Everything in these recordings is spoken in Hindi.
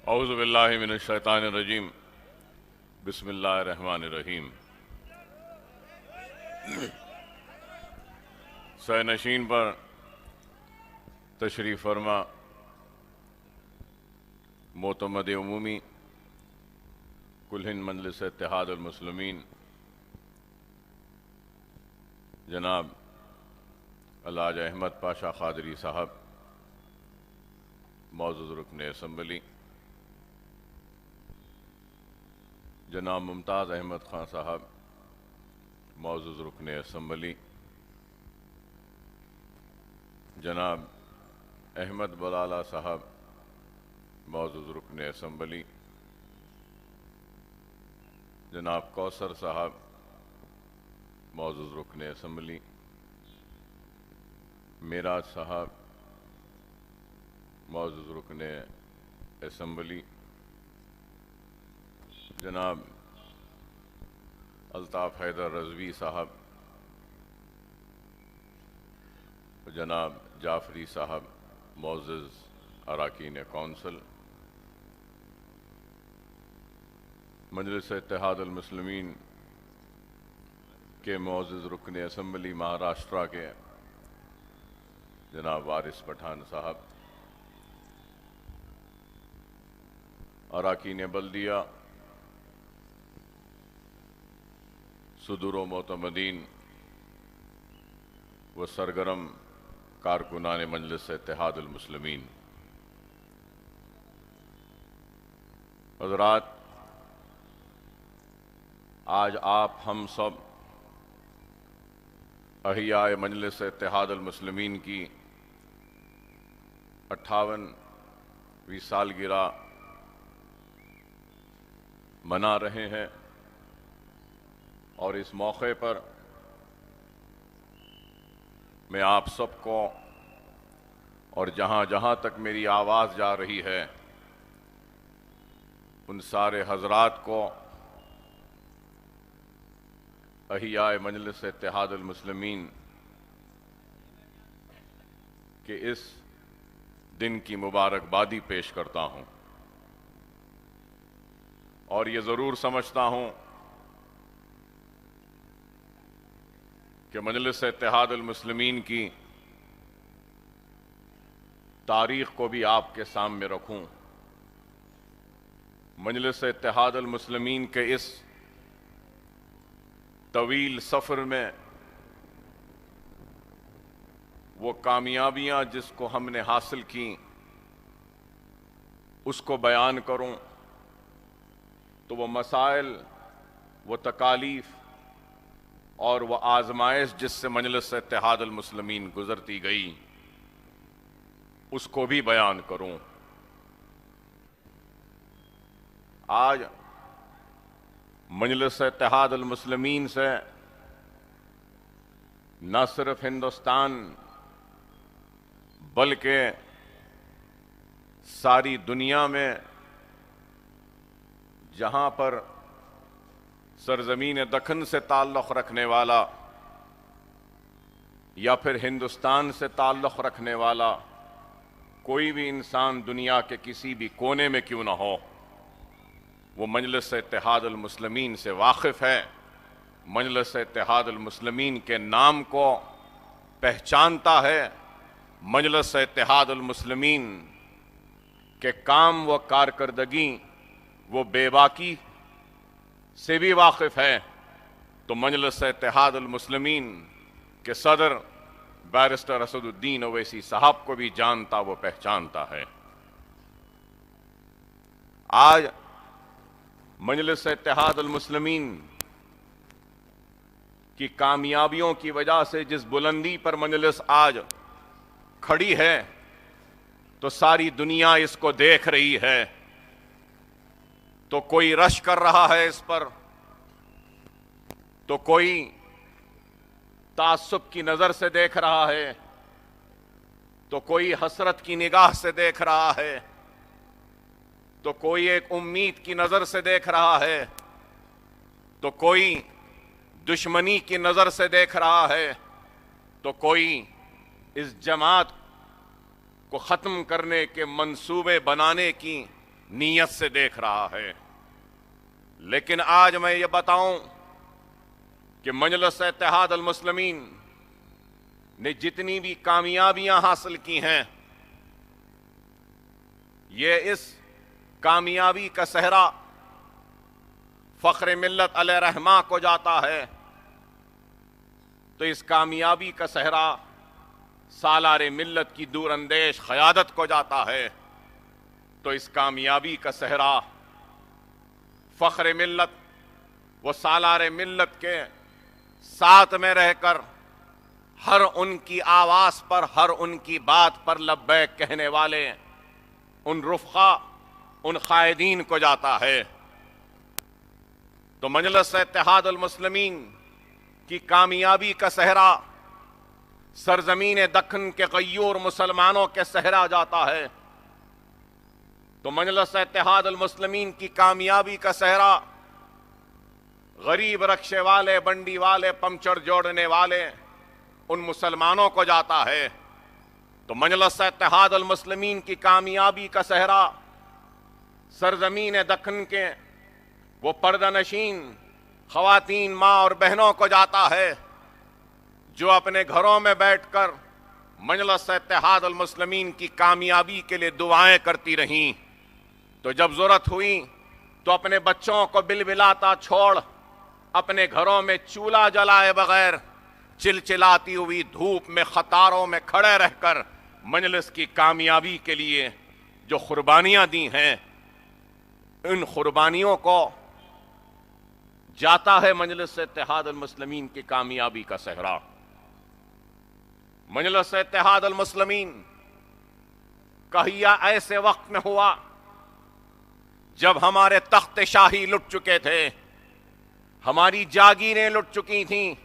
औज़ु बिल्लाहि मिनश शैतानिर रजीम। बिस्मिल्लाहिर रहमानिर रहीम। सैनशीन पर तशरीफ़ फरमा मोतमद उमूमी कुल हिंद मजलिस इत्तेहादुल मुस्लिमीन जनाब अल्हाज अहमद पाशा क़ादरी साहब, मौजूद रुकन असम्बली जनाब मुमताज़ अहमद खान साहब, मौजूद रुकन असम्बली जनाब अहमद बलाला साहब, मौजूद रुकन असम्बली जनाब कौसर साहब, मौजूद रुकन असम्बली मेराज साहब, मौजूद रुकन असम्बली जनाब अल्ताफ़ हैदर रज़वी साहब, जनाब जाफरी साहब, मौजूद अरकान कौंसिल मजलिस इत्तेहादुल मुस्लिमीन के मौजूद रुकन असम्बली महाराष्ट्र के जनाब वारिस पठान साहब, अरकान बल्दिया, सुदूर मोतमदीन व सरगरम कारकुनान मजलिस इत्तेहादुल मुस्लिमीन, हज़रात, आज आप हम सब अहियाए मजलिस इत्तेहादुल मुस्लिमीन की 58वीं सालगिरह मना रहे हैं और इस मौके पर मैं आप सबको और जहां जहां तक मेरी आवाज़ जा रही है उन सारे हजरात को अहियाए मजलिस इत्तेहादुल मुस्लिमीन के इस दिन की मुबारकबादी पेश करता हूं और ये ज़रूर समझता हूं कि मजलिस इत्तेहादुल मुस्लिमीन की तारीख को भी आपके सामने रखूं। मजलिस इत्तेहादुल मुस्लिमीन के इस तवील सफ़र में वो कामयाबियां जिसको हमने हासिल की उसको बयान करूं तो वो मसाइल, वो तकालीफ और वह आजमाइश जिससे मजलिस इत्तेहादुल मुस्लिमीन गुजरती गई उसको भी बयान करूं। आज मजलिस इत्तेहादुल मुस्लिमीन से न सिर्फ हिंदुस्तान बल्कि सारी दुनिया में जहां पर सरजमीन दखन से ताल्लुक़ रखने वाला या फिर हिंदुस्तान से ताल्लुक़ रखने वाला कोई भी इंसान दुनिया के किसी भी कोने में क्यों ना हो, वो मजलिस इत्तेहादुल मुस्लिमीन से वाकिफ़ है, मजलिस इत्तेहादुल मुस्लिमीन के नाम को पहचानता है, मजलिस इत्तेहादुल मुस्लिमीन के काम व कारकर्दगी वो बेबाकी से भी वाकिफ़ है। तो मजलिस इत्तेहादुल मुस्लिमीन के सदर बैरिस्टर असदुद्दीन ओवैसी साहब को भी जानता वो पहचानता है। आज मजलिस इत्तेहादुल मुस्लिमीन की कामयाबियों की वजह से जिस बुलंदी पर मजलिस आज खड़ी है तो सारी दुनिया इसको देख रही है। तो कोई रश कर रहा है इस पर, तो कोई तासुब की नजर से देख रहा है, तो कोई हसरत की निगाह से देख रहा है, तो कोई एक उम्मीद की नजर से देख रहा है, तो कोई दुश्मनी की नजर से देख रहा है, तो कोई इस जमात को ख़त्म करने के मंसूबे बनाने की नीयत से देख रहा है। लेकिन आज मैं ये बताऊं कि मजलिस इत्तेहाद अल मुस्लिमीन ने जितनी भी कामयाबियां हासिल की हैं, ये इस कामयाबी का सेहरा फख्र मिल्लत अलैहि रहमा को जाता है, तो इस कामयाबी का सेहरा सालारे मिल्लत की दूरअंदेश क़यादत को जाता है, तो इस कामयाबी का सेहरा फख्र मिल्लत वो सालारे मिल्लत के साथ में रहकर हर उनकी आवाज़ पर, हर उनकी बात पर लब्बैक कहने वाले उन रुफ़क़ा, उन क़ायदीन को जाता है। तो मजलिस इत्तेहाद अल मुस्लिमीन की कामयाबी का सेहरा सरजमीन दक्कन के गय्यूर मुसलमानों के सेहरा जाता है। तो मजलिस इत्तेहाद अल मुस्लिमीन की कामयाबी का सेहरा गरीब रक्शे वाले, बंडी वाले, पंचर जोड़ने वाले उन मुसलमानों को जाता है। तो मजलिस इत्तेहाद अल मुस्लिमीन की कामयाबी का सेहरा सरजमीन दक्कन के वो पर्दानशीन ख़वातीन, माँ और बहनों को जाता है, जो अपने घरों में बैठकर मजलिस इत्तेहाद अल मुस्लिमीन की कामयाबी के लिए दुआएं करती रहीं। तो जब ज़रूरत हुई तो अपने बच्चों को बिलबिलाता छोड़ अपने घरों में चूल्हा जलाए बगैर चिलचिलाती हुई धूप में कतारों में खड़े रहकर मजलिस की कामयाबी के लिए जो कुर्बानियां दी हैं, इन कुर्बानियों को जाता है मजलिस इत्तेहाद अल मुस्लिमीन की कामयाबी का सेहरा। मजलिस इत्तेहाद अल मुस्लिमीन का हिया ऐसे वक्त में हुआ जब हमारे तख्त शाही लुट चुके थे, हमारी जागीरें लुट चुकी थीं,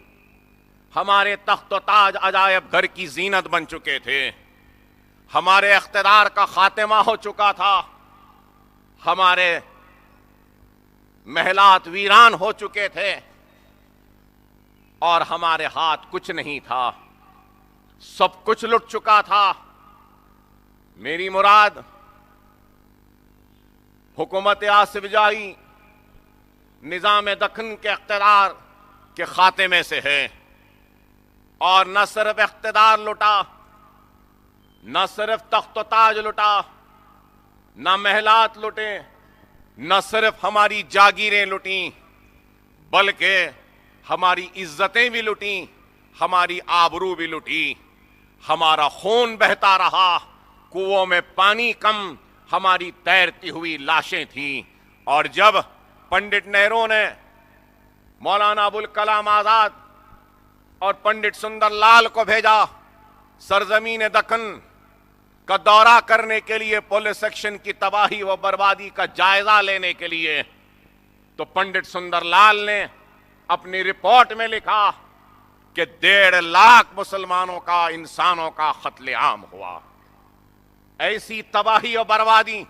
हमारे तख्त ताज अजायब घर की जीनत बन चुके थे, हमारे इख्तिदार का खात्मा हो चुका था, हमारे महलात वीरान हो चुके थे और हमारे हाथ कुछ नहीं था, सब कुछ लुट चुका था। मेरी मुराद हुकूमत आसिफ जाही निज़ाम दक्कन के इख्तिदार के खात्मे से है। और न सिर्फ इख्तिदार लुटा, न सिर्फ तख्त ताज लुटा, न महलात लुटे, न सिर्फ हमारी जागीरें लुटी, बल्कि हमारी इज्जतें भी लुटी, हमारी आबरू भी लुटी, हमारा खून बहता रहा, कुओं में पानी कम, हमारी तैरती हुई लाशें थीं। और जब पंडित नेहरू ने मौलाना अबुल कलाम आजाद और पंडित सुंदरलाल को भेजा सरजमीन दक्कन का दौरा करने के लिए, पुलिस सेक्शन की तबाही व बर्बादी का जायजा लेने के लिए, तो पंडित सुंदरलाल ने अपनी रिपोर्ट में लिखा कि 1.5 लाख मुसलमानों का, इंसानों का कत्लेआम हुआ। ऐसी तबाही और बर्बादी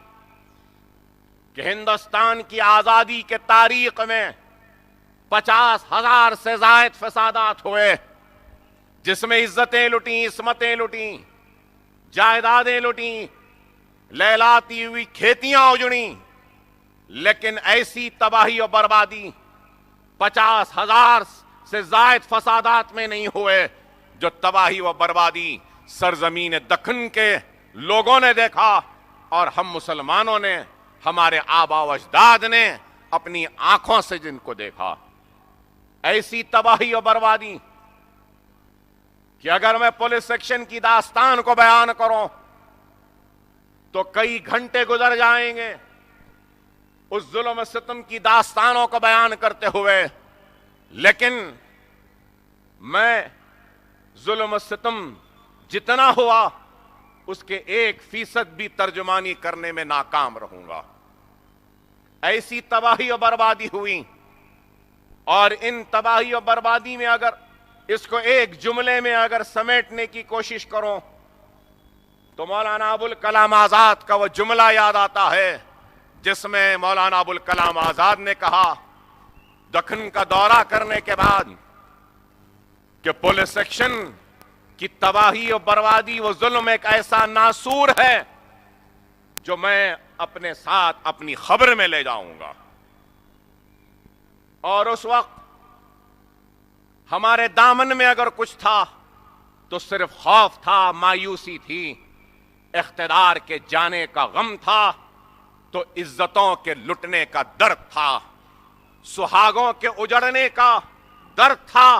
कि हिंदुस्तान की आजादी के तारीख में 50,000 से जायद फसादात हुए, जिसमें इज्जतें लुटी, इस्मतें लुटी, जायदादें लुटी, लहलाती हुई खेतियां उजड़ी। लेकिन ऐसी तबाही और बर्बादी 50,000 से जायद फसादात में नहीं हुए जो तबाही व बर्बादी सरजमीन दक्कन के लोगों ने देखा और हम मुसलमानों ने, हमारे आबा व अजदाद ने अपनी आंखों से जिनको देखा। ऐसी तबाही और बर्बादी कि अगर मैं पुलिस सेक्शन की दास्तान को बयान करूं तो कई घंटे गुजर जाएंगे उस जुल्म सितम की दास्तानों को बयान करते हुए। लेकिन मैं जुल्म सितम जितना हुआ उसके 1% भी तर्जुमानी करने में नाकाम रहूंगा। ऐसी तबाही और बर्बादी हुई, और इन तबाही और बर्बादी में अगर इसको एक जुमले में अगर समेटने की कोशिश करो तो मौलाना अबुल कलाम आजाद का वह जुमला याद आता है जिसमें मौलाना अबुल कलाम आजाद ने कहा दक्कन का दौरा करने के बाद कि पुलिस सेक्शन की तबाही और बर्बादी, वो जुल्म एक ऐसा नासूर है जो मैं अपने साथ अपनी खबर में ले जाऊंगा। और उस वक्त हमारे दामन में अगर कुछ था तो सिर्फ खौफ था, मायूसी थी, इख्तिदार के जाने का गम था, तो इज्जतों के लुटने का दर्द था, सुहागों के उजड़ने का दर्द था,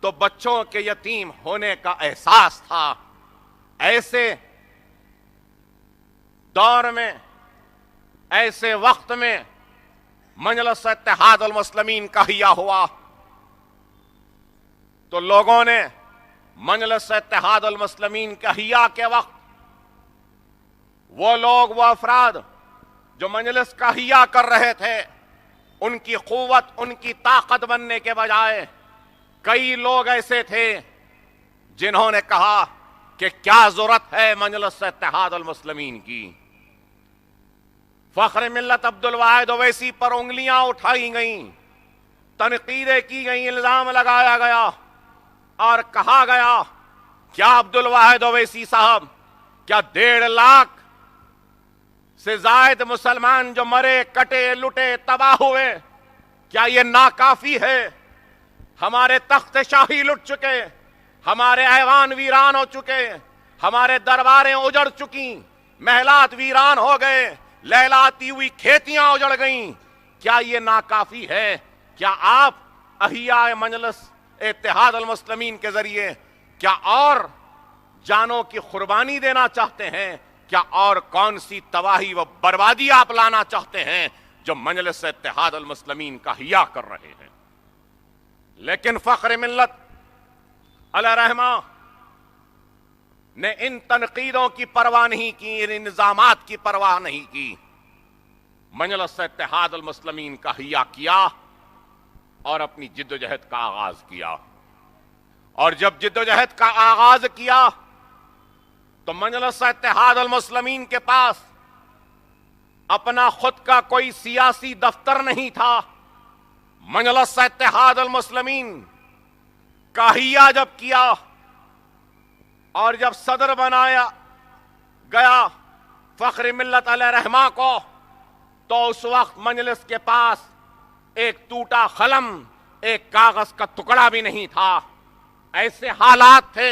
तो बच्चों के यतीम होने का एहसास था। ऐसे दौर में, ऐसे वक्त में मजलिस इत्तेहाद अल मुस्लिमीन का हिया हुआ, तो लोगों ने मजलिस इत्तेहाद अल मुस्लिमीन के हिया के वक्त वो लोग, वो अफराद जो मजलिस का हिया कर रहे थे, उनकी कुव्वत, उनकी ताकत बनने के बजाय कई लोग ऐसे थे जिन्होंने कहा कि क्या जरूरत है मजलिस इत्तेहाद अल मुस्लिमीन की। फख्र मिल्लत अब्दुल वाहिद ओवैसी पर उंगलियां उठाई गईं, तनकीदें की गई, इल्जाम लगाया गया और कहा गया क्या अब्दुल वाहिद ओवैसी साहब, क्या 1.5 लाख से जायद मुसलमान जो मरे, कटे, लुटे, तबाह हुए, क्या ये नाकाफी है? हमारे तख्त शाही लुट चुके, हमारे ऐवान वीरान हो चुके, हमारे दरबारें उजड़ चुकी, महलात वीरान हो गए, लहलाती हुई खेतियां उजड़ गईं, क्या ये नाकाफी है? क्या आप अहिया मजलिस इत्तेहाद अल मुस्लिमीन के जरिए क्या और जानों की कुर्बानी देना चाहते हैं? क्या और कौन सी तबाही व बर्बादी आप लाना चाहते हैं जो मजलिस इत्तेहाद अल मुस्लिमीन का हिया कर रहे हैं? लेकिन फख्र मिल्लत अलैहि रहमा ने इन तनकीदों की परवाह नहीं की, इन इंतजामात की परवाह नहीं की। मजलिस इत्तेहाद अल मुस्लिमीन का हिया किया और अपनी जिद्दोजहद का आगाज किया। और जब जिद्दोजहद का आगाज किया तो मजलिस इत्तेहाद अल मुस्लिमीन के पास अपना खुद का कोई सियासी दफ्तर नहीं था। मजलिस इत्तेहाद अल मुस्लिमीन का हिया जब किया और जब सदर बनाया गया फख्र मिल्लत अलैहि रहमा को, तो उस वक्त मजलिस के पास एक टूटा कलम, एक कागज का टुकड़ा भी नहीं था। ऐसे हालात थे,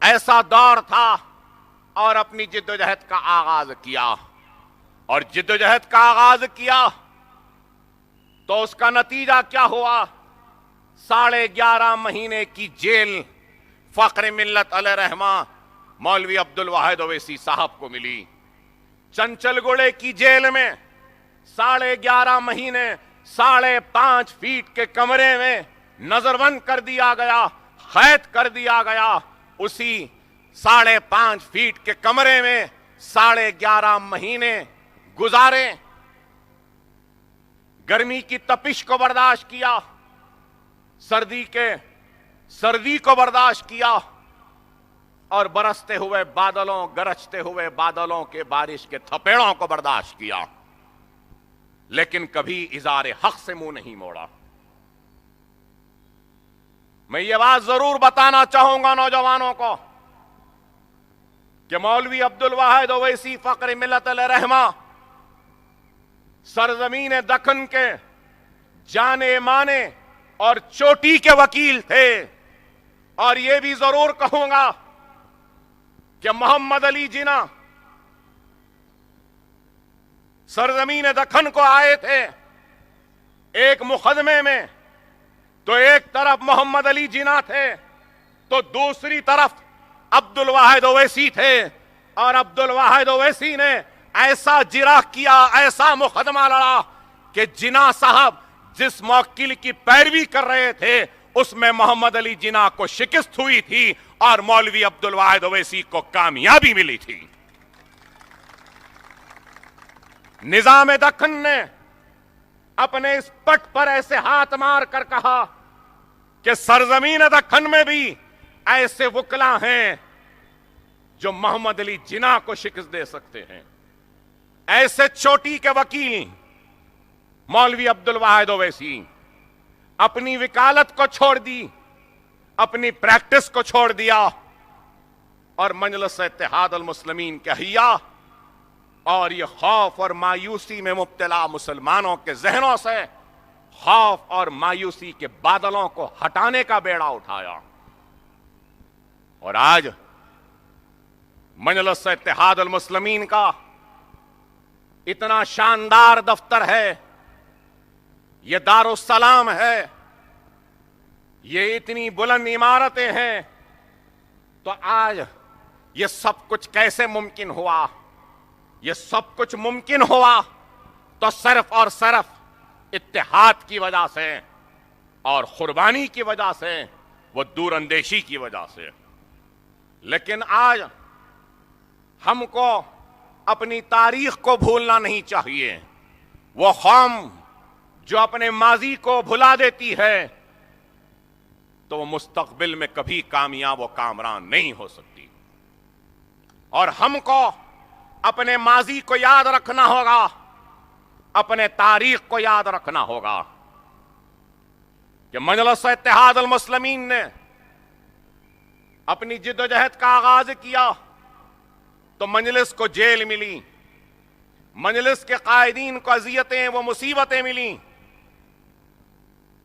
ऐसा दौर था। और अपनी जिद्दोजहद का आगाज किया, और जिद्दोजहद का आगाज किया तो उसका नतीजा क्या हुआ? 11.5 महीने की जेल फख्र मिल्लत अलैहि रहमा मौलवी अब्दुल वाहिद ओवैसी साहब को मिली। चंचलगुड़े की जेल में 11.5 महीने 5.5 फीट के कमरे में नजरबंद कर दिया गया, कैद कर दिया गया। उसी 5.5 फीट के कमरे में 11.5 महीने गुजारे। गर्मी की तपिश को बर्दाश्त किया, सर्दी को बर्दाश्त किया, और बरसते हुए बादलों, गरजते हुए बादलों के बारिश के थपेड़ों को बर्दाश्त किया, लेकिन कभी इज़ारे हक से मुंह नहीं मोड़ा। मैं ये बात जरूर बताना चाहूंगा नौजवानों को कि मौलवी अब्दुल वाहिद ओवैसी फख्र मिल्लत अलैहि रहमा सरजमीन दखन के जाने माने और चोटी के वकील थे। और यह भी जरूर कहूंगा कि मोहम्मद अली जिन्ना सरजमीन दखन को आए थे एक मुकदमे में, तो एक तरफ मोहम्मद अली जिन्ना थे तो दूसरी तरफ अब्दुल वाहिद ओवैसी थे। और अब्दुल वाहिद ओवैसी ने ऐसा जिरा किया, ऐसा मुकदमा लड़ा कि जिन्ना साहब जिस मौकिल की पैरवी कर रहे थे उसमें मोहम्मद अली जिन्ना को शिकस्त हुई थी और मौलवी अब्दुल वाहिद ओवैसी को कामयाबी मिली थी। निजाम दक्कन ने अपने इस पट पर ऐसे हाथ मार कर कहा कि सरजमीन दक्कन में भी ऐसे वकला हैं जो मोहम्मद अली जिन्ना को शिकस्त दे सकते हैं। ऐसे चोटी के वकील मौलवी अब्दुल वाहिद ओवैसी अपनी वकालत को छोड़ दी, अपनी प्रैक्टिस को छोड़ दिया और मजलिस इत्तेहाद अल मुस्लिमीन के हिया और ये खौफ और मायूसी में मुब्तला मुसलमानों के जहनों से खौफ और मायूसी के बादलों को हटाने का बेड़ा उठाया। और आज मजलिस इत्तेहाद अल मुस्लिमीन का इतना शानदार दफ्तर है, ये दारुस्सलाम है, ये इतनी बुलंद इमारतें हैं, तो आज ये सब कुछ कैसे मुमकिन हुआ? ये सब कुछ मुमकिन हुआ तो सिर्फ और सिर्फ इत्तेहाद की वजह से और कुर्बानी की वजह से, वो दूरअंदेशी की वजह से। लेकिन आज हमको अपनी तारीख को भूलना नहीं चाहिए। वो कौम जो अपने माजी को भुला देती है तो वो मुस्तकबिल में कभी कामयाब व कामरान नहीं हो सकती। और हमको अपने माजी को याद रखना होगा, अपने तारीख को याद रखना होगा कि मजलिस इत्तेहाद अल मुस्लिमीन ने अपनी जिद्दोजहद का आगाज किया तो मजलिस को जेल मिली, मजलिस के कायदीन को अजियतें व मुसीबतें मिली,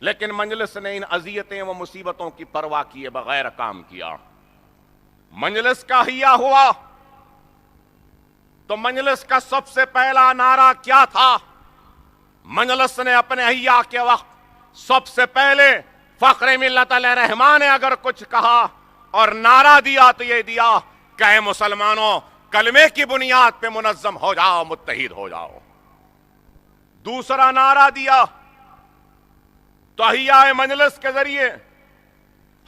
लेकिन मजलिस ने इन अजियतें व मुसीबतों की परवाह किए बगैर काम किया। मजलिस का हिया हुआ तो मजलिस का सबसे पहला नारा क्या था? मजलिस ने अपने हिया के वक्त सबसे पहले फख्र मिल्लत रहमान ने अगर कुछ कहा और नारा दिया तो यह दिया कि मुसलमानों, कलमे की बुनियाद पे मुनज्जम हो जाओ, मुत्तहिद हो जाओ। दूसरा नारा दिया तो हिया मजलिस के जरिए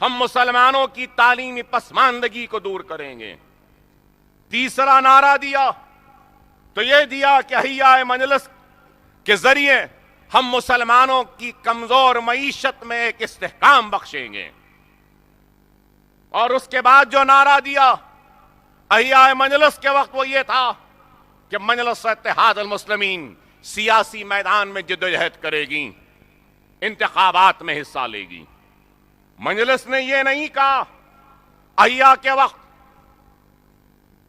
हम मुसलमानों की तालीमी पसमानदगी को दूर करेंगे। तीसरा नारा दिया तो यह दिया कि हिया मजलिस के जरिए हम मुसलमानों की कमजोर मईशत में एक इस्तेहकाम बख्शेंगे। और उसके बाद जो नारा दिया अहिया मजलिस के वक्त वो ये था कि मजलिस इत्तेहाद अल मुस्लिमीन सियासी मैदान में जिद्दोजहद करेगी, इंतखाबात में हिस्सा लेगी। मजलिस ने यह नहीं कहा अहिया के वक्त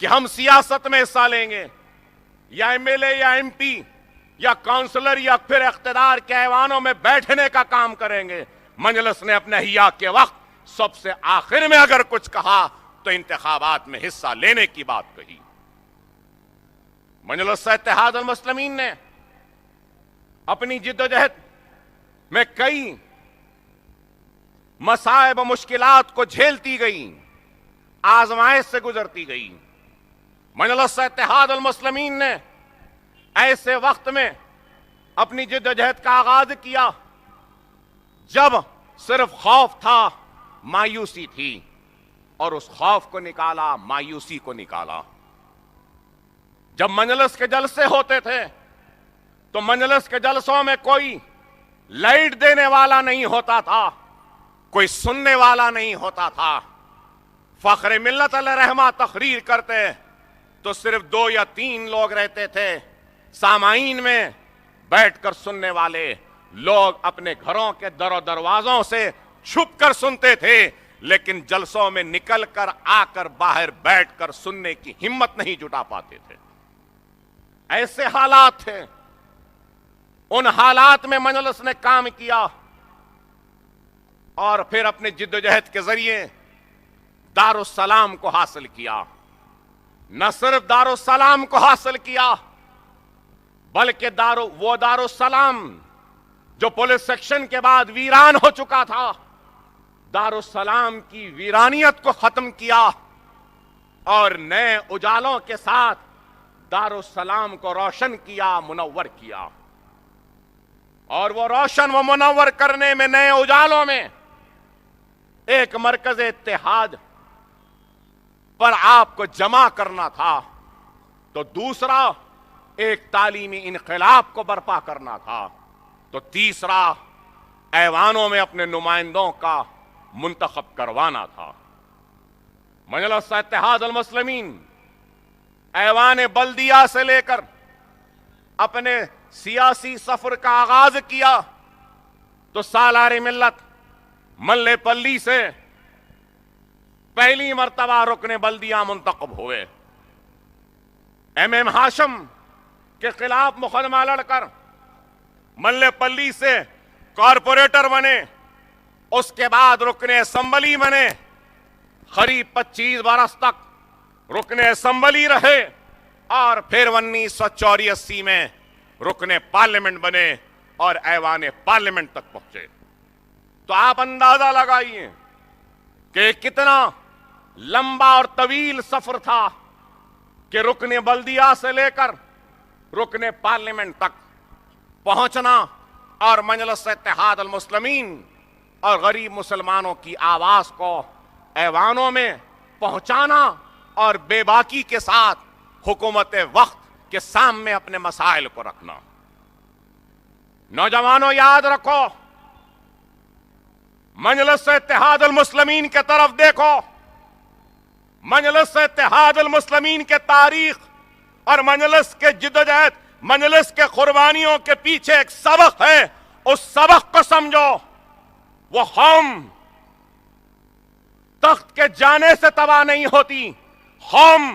कि हम सियासत में हिस्सा लेंगे, या एमएलए या एमपी या काउंसलर या फिर इख्तिदार के ऐवानों में बैठने का काम करेंगे। मजलिस ने अपने हिया के वक्त सबसे आखिर में अगर कुछ कहा तो इंतखाबात में हिस्सा लेने की बात कही। मजलिस इत्तेहाद अल मुस्लिमीन ने अपनी जिद्दोजहद में कई मसाइब मुश्किलात को झेलती गई, आजमाइश से गुजरती गई। मजलिस इत्तेहाद अल मुस्लिमीन ने ऐसे वक्त में अपनी जिद्दोजहद का आगाज किया जब सिर्फ खौफ था, मायूसी थी, और उस खौफ को निकाला, मायूसी को निकाला। जब मजलिस के जलसे होते थे तो मजलिस के जलसों में कोई लाइट देने वाला नहीं होता था, कोई सुनने वाला नहीं होता था। फख्र मिल्लत रहमा तकरीर करते तो सिर्फ 2 या 3 लोग रहते थे। सामाईन में बैठकर सुनने वाले लोग अपने घरों के दरों दरवाजों से छुपकर सुनते थे, लेकिन जलसों में निकलकर आकर बाहर बैठकर सुनने की हिम्मत नहीं जुटा पाते थे। ऐसे हालात थे। उन हालात में मजलिस ने काम किया और फिर अपने जिद्दोजहद के जरिए दारुस्सलाम को हासिल किया। न सिर्फ दारुस्सलाम को हासिल किया बल्कि वो दारुस्सलाम जो पुलिस सेक्शन के बाद वीरान हो चुका था, दारुस्सलाम की वीरानियत को खत्म किया और नए उजालों के साथ दारुस्सलाम को रोशन किया, मुनव्वर किया। और वो रोशन व मुनव्वर करने में, नए उजालों में एक मरकज इत्तेहाद पर आपको जमा करना था, तो दूसरा एक तालीमी इनकलाब को बर्पा करना था, तो तीसरा ऐवानों में अपने नुमाइंदों का मुंतखब करवाना था। मजलिस इत्तेहाद अल मुस्लिमीन ऐवान बल्दिया से लेकर अपने सियासी सफर का आगाज किया तो सालार मिल्लत मल्लेपल्ली से पहली मर्तबा रुकने बल्दिया मुंतखब हुए। एम हाशम के खिलाफ मुकदमा लड़कर मल्लेपल्ली से कॉरपोरेटर बने, उसके बाद रुकने असेंबली बने, करीब 25 बरस तक रुकने असेंबली रहे और फिर 1984 में रुकने पार्लियामेंट बने और ऐवाने पार्लियामेंट तक पहुंचे। तो आप अंदाजा लगाइए कि कितना लंबा और तवील सफर था कि रुकने बल्दिया से लेकर रुकने पार्लियामेंट तक पहुंचना और मजलिस इत्तेहाद अल मुस्लिमीन और गरीब मुसलमानों की आवाज को ऐवानों में पहुंचाना और बेबाकी के साथ हुकूमत वक्त के सामने अपने मसाइल को रखना। नौजवानों याद रखो, मजलिस इत्तेहाद अल मुस्लिमीन के तरफ देखो। मजलिस इत्तेहाद अल मुस्लिमीन के तारीख और मजलिस के जिद्दोजहद, मजलिस के कुर्बानियों के पीछे एक सबक है, उस सबक को समझो। वो कौम तख्त के जाने से तबाह नहीं होती, कौम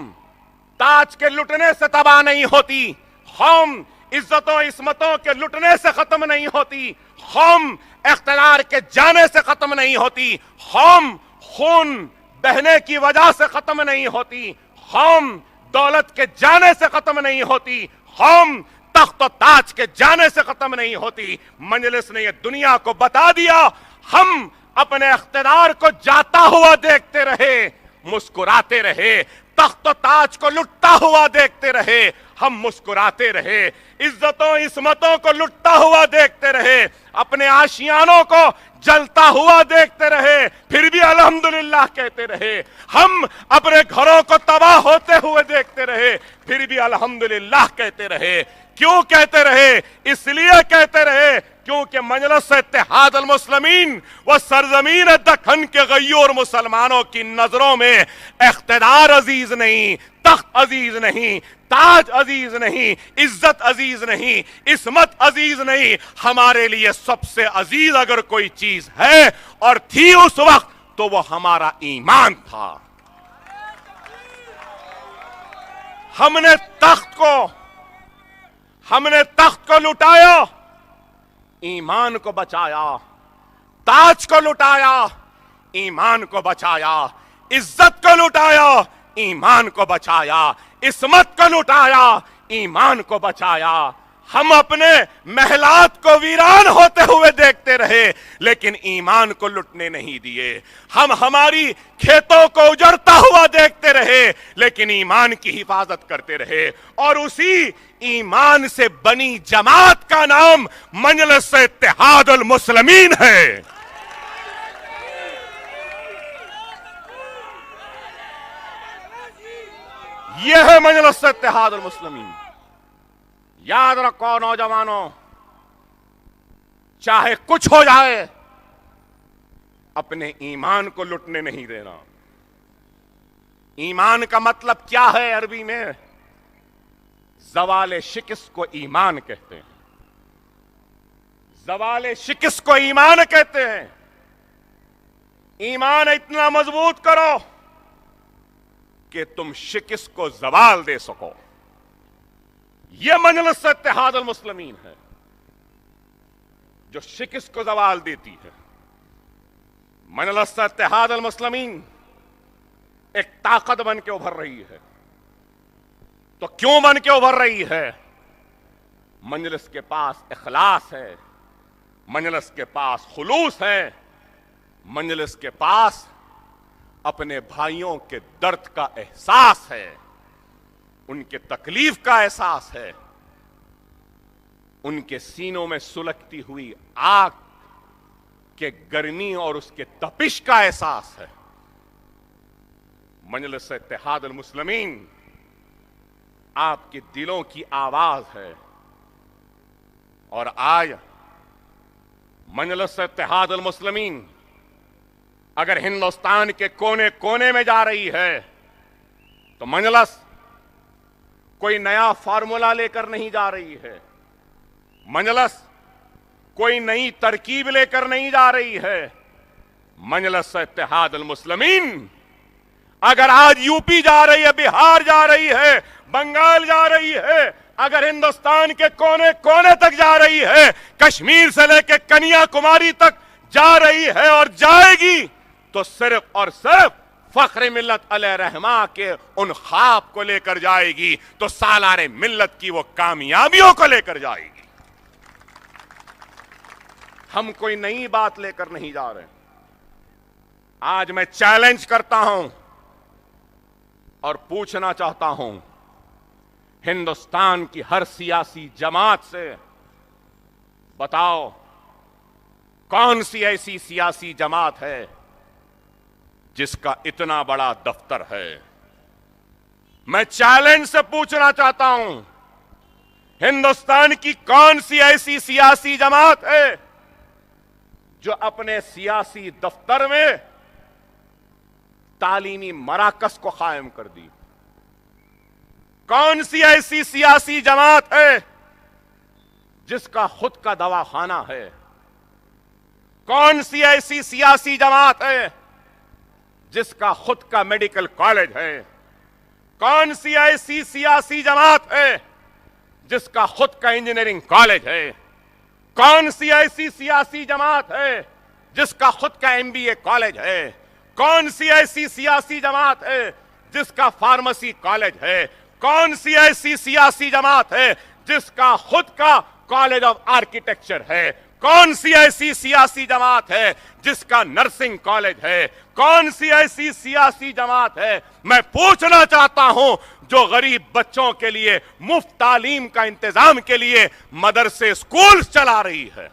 ताज के लुटने से तबाह नहीं होती, कौम इज्जतों इस्मतों के लुटने से खत्म नहीं होती, कौम इख्तियार के जाने से खत्म नहीं होती, कौम खून बहने की वजह से खत्म नहीं होती, कौम दौलत के जाने से खत्म नहीं होती, कौम तख्त ताज के जाने से खत्म नहीं होती। मजलिस ने यह दुनिया को बता दिया। हम अपने इख्तियार को जाता हुआ देखते रहे, मुस्कुराते रहे, तख्त ताज को लुटता हुआ देखते रहे, हम मुस्कुराते रहे, इज्जतों इस्मतों को लुटता हुआ देखते रहे, अपने आशियानों को जलता हुआ देखते रहे, फिर भी अल्हम्दुलिल्लाह कहते रहे। हम अपने घरों को तबाह होते हुए देखते रहे, फिर भी अल्हम्दुलिल्लाह कहते रहे। क्यों कहते रहे? इसलिए कहते रहे क्योंकि मजलिस इत्तेहाद अल मुस्लिमीन व सरजमीन दक्कन के गय्यूर मुसलमानों की नजरों में इख्तियार अजीज नहीं, तख्त अजीज नहीं, ताज अजीज नहीं, इज्जत अजीज नहीं, इस्मत अजीज नहीं। हमारे लिए सबसे अजीज अगर कोई चीज है और थी उस वक्त, तो वो हमारा ईमान था। हमने तख्त को लुटाया, ईमान को बचाया, ताज को लुटाया, ईमान को बचाया, इज्जत को लुटाया, ईमान को बचाया, इस्मत को लुटाया, ईमान को बचाया। हम अपने महलात को वीरान होते हुए देखते रहे, लेकिन ईमान को लुटने नहीं दिए। हम हमारी खेतों को उजड़ता हुआ देखते रहे, लेकिन ईमान की हिफाजत करते रहे। और उसी ईमान से बनी जमात का नाम मजलिस इत्तेहाद अल मुस्लिमीन है। यह है मजलिस इत्तेहाद अल मुस्लिमीन। याद रखो नौजवानों, चाहे कुछ हो जाए, अपने ईमान को लुटने नहीं देना। ईमान का मतलब क्या है अरबी में? ज़वाले शिकस्त को ईमान कहते हैं। ज़वाले शिकस्त को ईमान कहते हैं। ईमान इतना मजबूत करो कि तुम शिकस्त को ज़वाल दे सको। यह मजलिस इत्तेहाद अल मुस्लिमीन है जो शिकस्त को ज़वाल देती है। मजलिस इत्तेहाद अल मुस्लिमीन एक ताकत बन के उभर रही है। तो क्यों बन के उभर रही है? मजलिस के पास इखलास है, मजलिस के पास खुलूस है, मजलिस के पास अपने भाइयों के दर्द का एहसास है, उनके तकलीफ का एहसास है, उनके सीनों में सुलगती हुई आग के गर्मी और उसके तपिश का एहसास है। मजलिस इत्तेहाद अल मुस्लिमीन आपके दिलों की आवाज है। और आज मजलिस इत्तेहाद अल मुस्लिमीन अगर हिंदुस्तान के कोने कोने में जा रही है, तो मजलिस कोई नया फार्मूला लेकर नहीं जा रही है। मजलिस कोई नई तरकीब लेकर नहीं जा रही है। मजलिस इत्तेहाद अल मुस्लिमीन अगर आज यूपी जा रही है, बिहार जा रही है, बंगाल जा रही है, अगर हिंदुस्तान के कोने कोने तक जा रही है, कश्मीर से लेकर कन्याकुमारी तक जा रही है और जाएगी, तो सिर्फ और सिर्फ फख्र मिल्लत अलैहि रहमा के उन ख्वाब को लेकर जाएगी, तो सालारे मिल्लत की वो कामयाबियों को लेकर जाएगी। हम कोई नई बात लेकर नहीं जा रहे। आज मैं चैलेंज करता हूं और पूछना चाहता हूं हिंदुस्तान की हर सियासी जमात से, बताओ कौन सी ऐसी सियासी जमात है जिसका इतना बड़ा दफ्तर है। मैं चैलेंज से पूछना चाहता हूं हिंदुस्तान की कौन सी ऐसी सियासी जमात है जो अपने सियासी दफ्तर में तालीमी मराकस को कायम कर दी। कौन सी ऐसी सियासी जमात है जिसका खुद का दवाखाना है। कौन सी ऐसी सियासी जमात है जिसका खुद का मेडिकल कॉलेज है। कौन सी ऐसी सियासी जमात है जिसका खुद का इंजीनियरिंग कॉलेज है। कौन सी ऐसी सियासी जमात है जिसका खुद का एमबीए कॉलेज है। कौन सी ऐसी सियासी जमात है जिसका फार्मेसी कॉलेज है। कौन सी ऐसी सियासी जमात है जिसका खुद का कॉलेज ऑफ आर्किटेक्चर है। कौन सी ऐसी सियासी जमात है जिसका नर्सिंग कॉलेज है। कौन सी ऐसी सियासी जमात है, मैं पूछना चाहता हूं, जो गरीब बच्चों के लिए मुफ्त तालीम का इंतजाम के लिए मदरसे स्कूल चला रही है।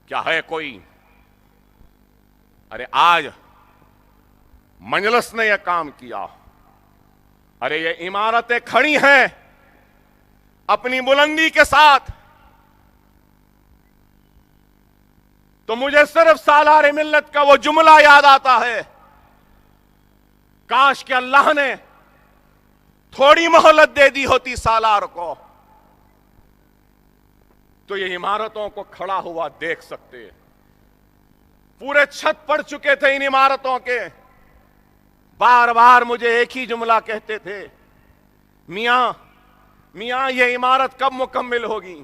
क्या है कोई? अरे आज मजलिस ने यह काम किया। अरे ये इमारतें खड़ी हैं अपनी बुलंदी के साथ, तो मुझे सिर्फ सालारे मिल्लत का वो जुमला याद आता है, काश के अल्लाह ने थोड़ी मोहलत दे दी होती सालार को, तो ये इमारतों को खड़ा हुआ देख सकते। पूरे छत पड़ चुके थे इन इमारतों के। बार बार मुझे एक ही जुमला कहते थे, मियां ये इमारत कब मुकम्मिल होगी।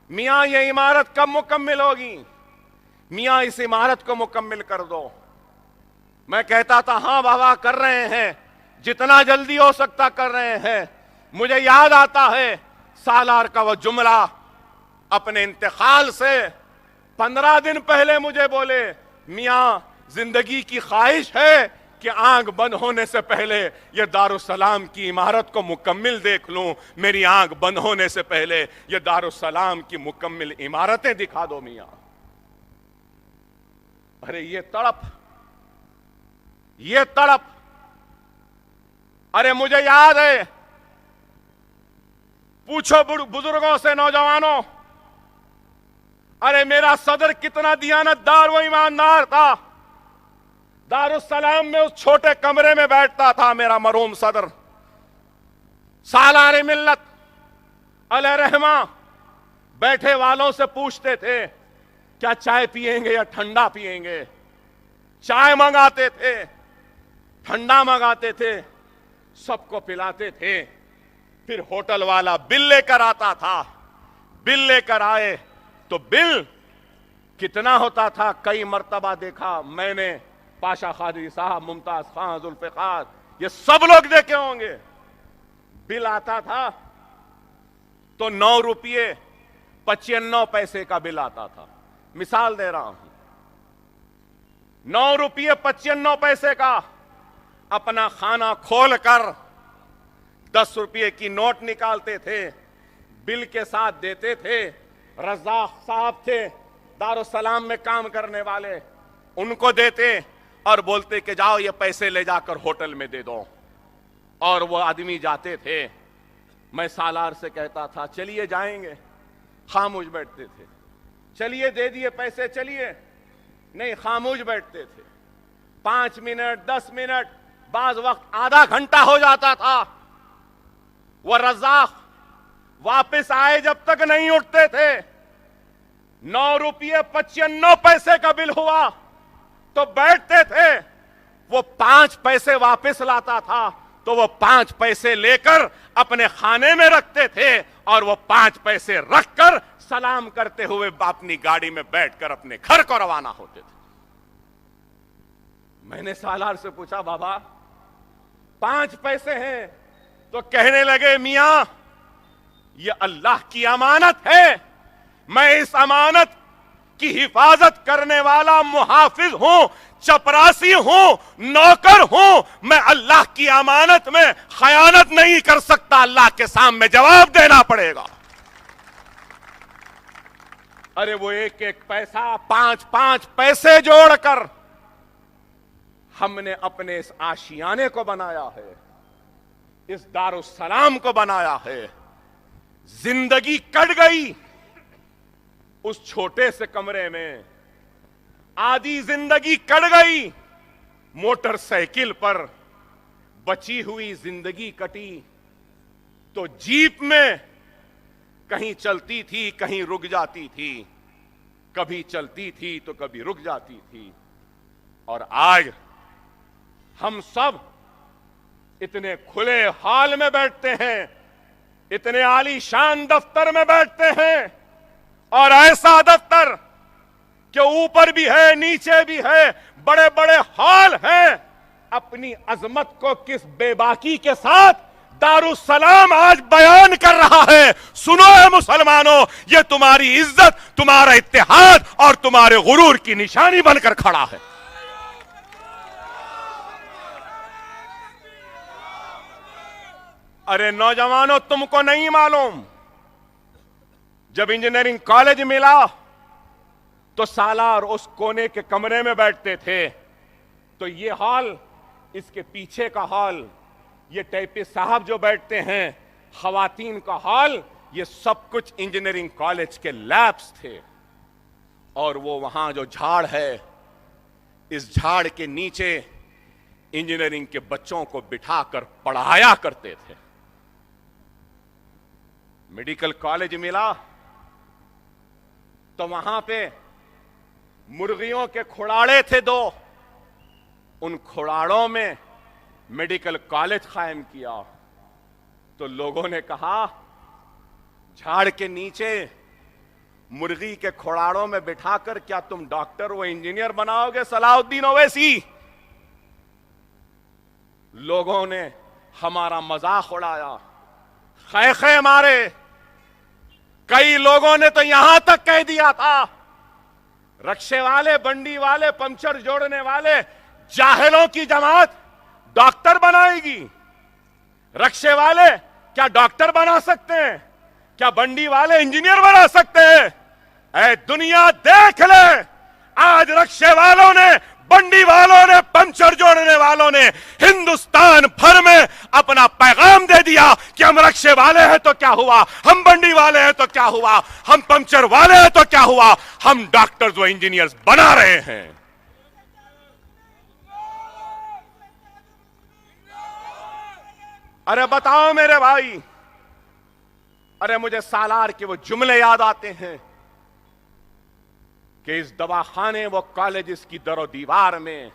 मियां ये इमारत कब मुकम्मिल होगी। मियां इस इमारत को मुकम्मिल कर दो। मैं कहता था हां बाबा कर रहे हैं, जितना जल्दी हो सकता कर रहे हैं। मुझे याद आता है सालार का वो जुमला, अपने इंतकाल से 15 दिन पहले मुझे बोले, मियां जिंदगी की ख्वाहिश है कि आंख बंद होने से पहले ये दारुस्सलाम की इमारत को मुकम्मिल देख लूं। मेरी आंख बंद होने से पहले ये दारुस्सलाम की मुकम्मिल इमारतें दिखा दो मियां। अरे ये तड़प, अरे मुझे याद है, पूछो बुजुर्गों से, नौजवानों, अरे मेरा सदर कितना दियानतदार व ईमानदार था। दारुस्सलाम में उस छोटे कमरे में बैठता था मेरा मरहूम सदर। सालारे मिल्लत अलैहि रहमा बैठे वालों से पूछते थे क्या चाय पिएंगे या ठंडा पिएंगे। चाय मंगाते थे, ठंडा मंगाते थे, सबको पिलाते थे। फिर होटल वाला बिल लेकर आता था। बिल लेकर आए तो बिल कितना होता था, कई मर्तबा देखा मैंने, पाशा खादरी साहब, मुमताज खान, जुल्फिकार, ये सब लोग देखे होंगे। बिल आता था तो 9 रुपये 95 पैसे का बिल आता था। मिसाल दे रहा हूं, 9 रुपये 95 पैसे का अपना खाना खोलकर 10 रुपये की नोट निकालते थे, बिल के साथ देते थे। रज़ाक साहब थे दारुस्सलाम में काम करने वाले, उनको देते और बोलते कि जाओ ये पैसे ले जाकर होटल में दे दो। और वो आदमी जाते थे। मैं सालार से कहता था चलिए जाएंगे, खामोश बैठते थे। चलिए दे दिए पैसे, चलिए, नहीं, खामोश बैठते थे। 5 मिनट 10 मिनट, बाज वक्त आधा घंटा हो जाता था। वह रज़ाक वापस आए जब तक नहीं उठते थे। 9 रुपये 95 पैसे का बिल हुआ तो बैठते थे। वो 5 पैसे वापस लाता था, तो वो 5 पैसे लेकर अपने खाने में रखते थे और वो 5 पैसे रखकर सलाम करते हुए अपनी गाड़ी में बैठकर अपने घर को रवाना होते थे। मैंने सालार से पूछा, बाबा 5 पैसे हैं? तो कहने लगे, मियां ये अल्लाह की अमानत है, मैं इस अमानत की हिफाजत करने वाला मुहाफिज हूं, चपरासी हूं, नौकर हूं। मैं अल्लाह की अमानत में खयानत नहीं कर सकता, अल्लाह के सामने जवाब देना पड़ेगा। अरे वो एक एक पैसा 5-5 पैसे जोड़कर हमने अपने इस आशियाने को बनाया है, इस दारुस्सलाम को बनाया है। जिंदगी कट गई उस छोटे से कमरे में, आधी जिंदगी कट गई मोटरसाइकिल पर, बची हुई जिंदगी कटी तो जीप में, कहीं चलती थी कहीं रुक जाती थी, कभी चलती थी तो कभी रुक जाती थी। और आज हम सब इतने खुले हाल में बैठते हैं, इतने आलीशान दफ्तर में बैठते हैं, और ऐसा दफ्तर कि ऊपर भी है नीचे भी है, बड़े बड़े हॉल हैं। अपनी अजमत को किस बेबाकी के साथ दारुस्सलाम आज बयान कर रहा है। सुनो है मुसलमानों, ये तुम्हारी इज्जत, तुम्हारा इत्तेहाद और तुम्हारे गुरूर की निशानी बनकर खड़ा है। अरे नौजवानों, तुमको नहीं मालूम, जब इंजीनियरिंग कॉलेज मिला तो सालार उस कोने के कमरे में बैठते थे। तो ये हॉल, इसके पीछे का हॉल, ये टाइपिस्ट साहब जो बैठते हैं, खवातीन का हॉल, ये सब कुछ इंजीनियरिंग कॉलेज के लैब्स थे। और वो वहां जो झाड़ है, इस झाड़ के नीचे इंजीनियरिंग के बच्चों को बिठाकर पढ़ाया करते थे। मेडिकल कॉलेज मिला तो वहां पे मुर्गियों के खुड़ाड़े थे 2, उन खुड़ाड़ों में मेडिकल कॉलेज कायम किया। तो लोगों ने कहा, झाड़ के नीचे मुर्गी के खुड़ाड़ों में बिठाकर क्या तुम डॉक्टर व इंजीनियर बनाओगे सलाहुद्दीन ओवैसी? लोगों ने हमारा मजाक उड़ाया, खै मारे। कई लोगों ने तो यहां तक कह दिया था, रक्शे वाले, बंडी वाले, पंचर जोड़ने वाले जाहिलों की जमात डॉक्टर बनाएगी। रक्शे वाले क्या डॉक्टर बना सकते हैं? क्या बंडी वाले इंजीनियर बना सकते हैं? ऐ दुनिया देख ले, आज रक्शे वालों ने, बंडी वालों ने, पंचर जोड़ने वालों ने हिंदुस्तान भर में अपना पैगाम दे दिया कि हम रक्शे वाले हैं तो क्या हुआ, हम बंडी वाले हैं तो क्या हुआ, हम पंचर वाले हैं तो क्या हुआ, हम डॉक्टर्स व इंजीनियर्स बना रहे हैं। अरे बताओ मेरे भाई, अरे मुझे सालार के वो जुमले याद आते हैं कि इस दवाखाने व कॉलेज की दरो दीवार में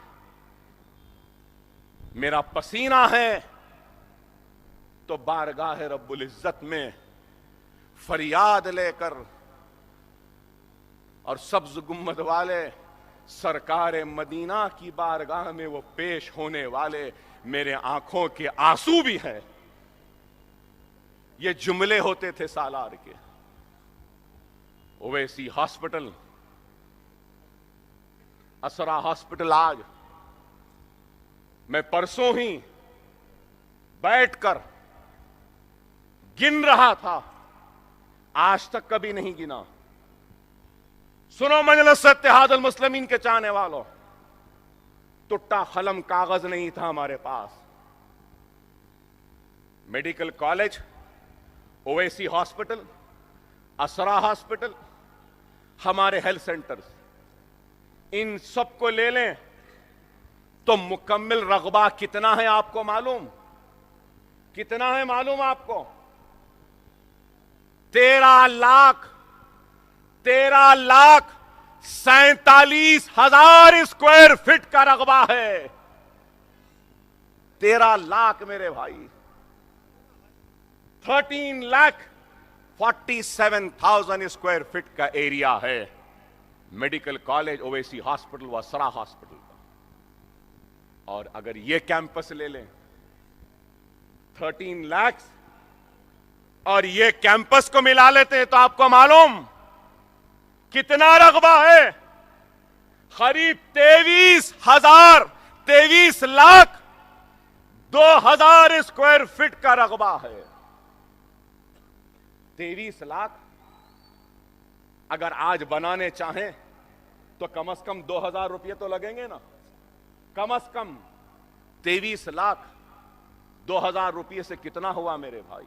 मेरा पसीना है तो बारगाह रब्बुल इज्जत में फरियाद लेकर और सब्ज गुम्मद वाले सरकार मदीना की बारगाह में वो पेश होने वाले मेरे आंखों के आंसू भी हैं। ये जुमले होते थे सालार के। ओवैसी हॉस्पिटल, असरा हॉस्पिटल, आज मैं परसों ही बैठकर गिन रहा था, आज तक कभी नहीं गिना। सुनो मजलिस इत्तेहादुल मुस्लिमीन के चाहने वालों, टुट्टा कलम कागज नहीं था हमारे पास। मेडिकल कॉलेज, ओवैसी हॉस्पिटल, असरा हॉस्पिटल, हमारे हेल्थ सेंटर्स, इन सबको ले लें तो मुकम्मिल रगबा कितना है आपको मालूम? कितना है मालूम आपको? 13,47,000 स्क्वायर फीट का रगबा है। 13 लाख मेरे भाई, 13,47,000 स्क्वायर फीट का एरिया है मेडिकल कॉलेज ओवैसी हॉस्पिटल व सरा हॉस्पिटल का। और अगर ये कैंपस ले लें 13 लाख और ये कैंपस को मिला लेते हैं तो आपको मालूम कितना रकबा है? करीब 23,02,000 स्क्वायर फीट का रकबा है। 23 लाख अगर आज बनाने चाहें तो कम से कम 2,000 रुपये तो लगेंगे ना, कम से कम 23,02,000 रुपये से कितना हुआ मेरे भाई?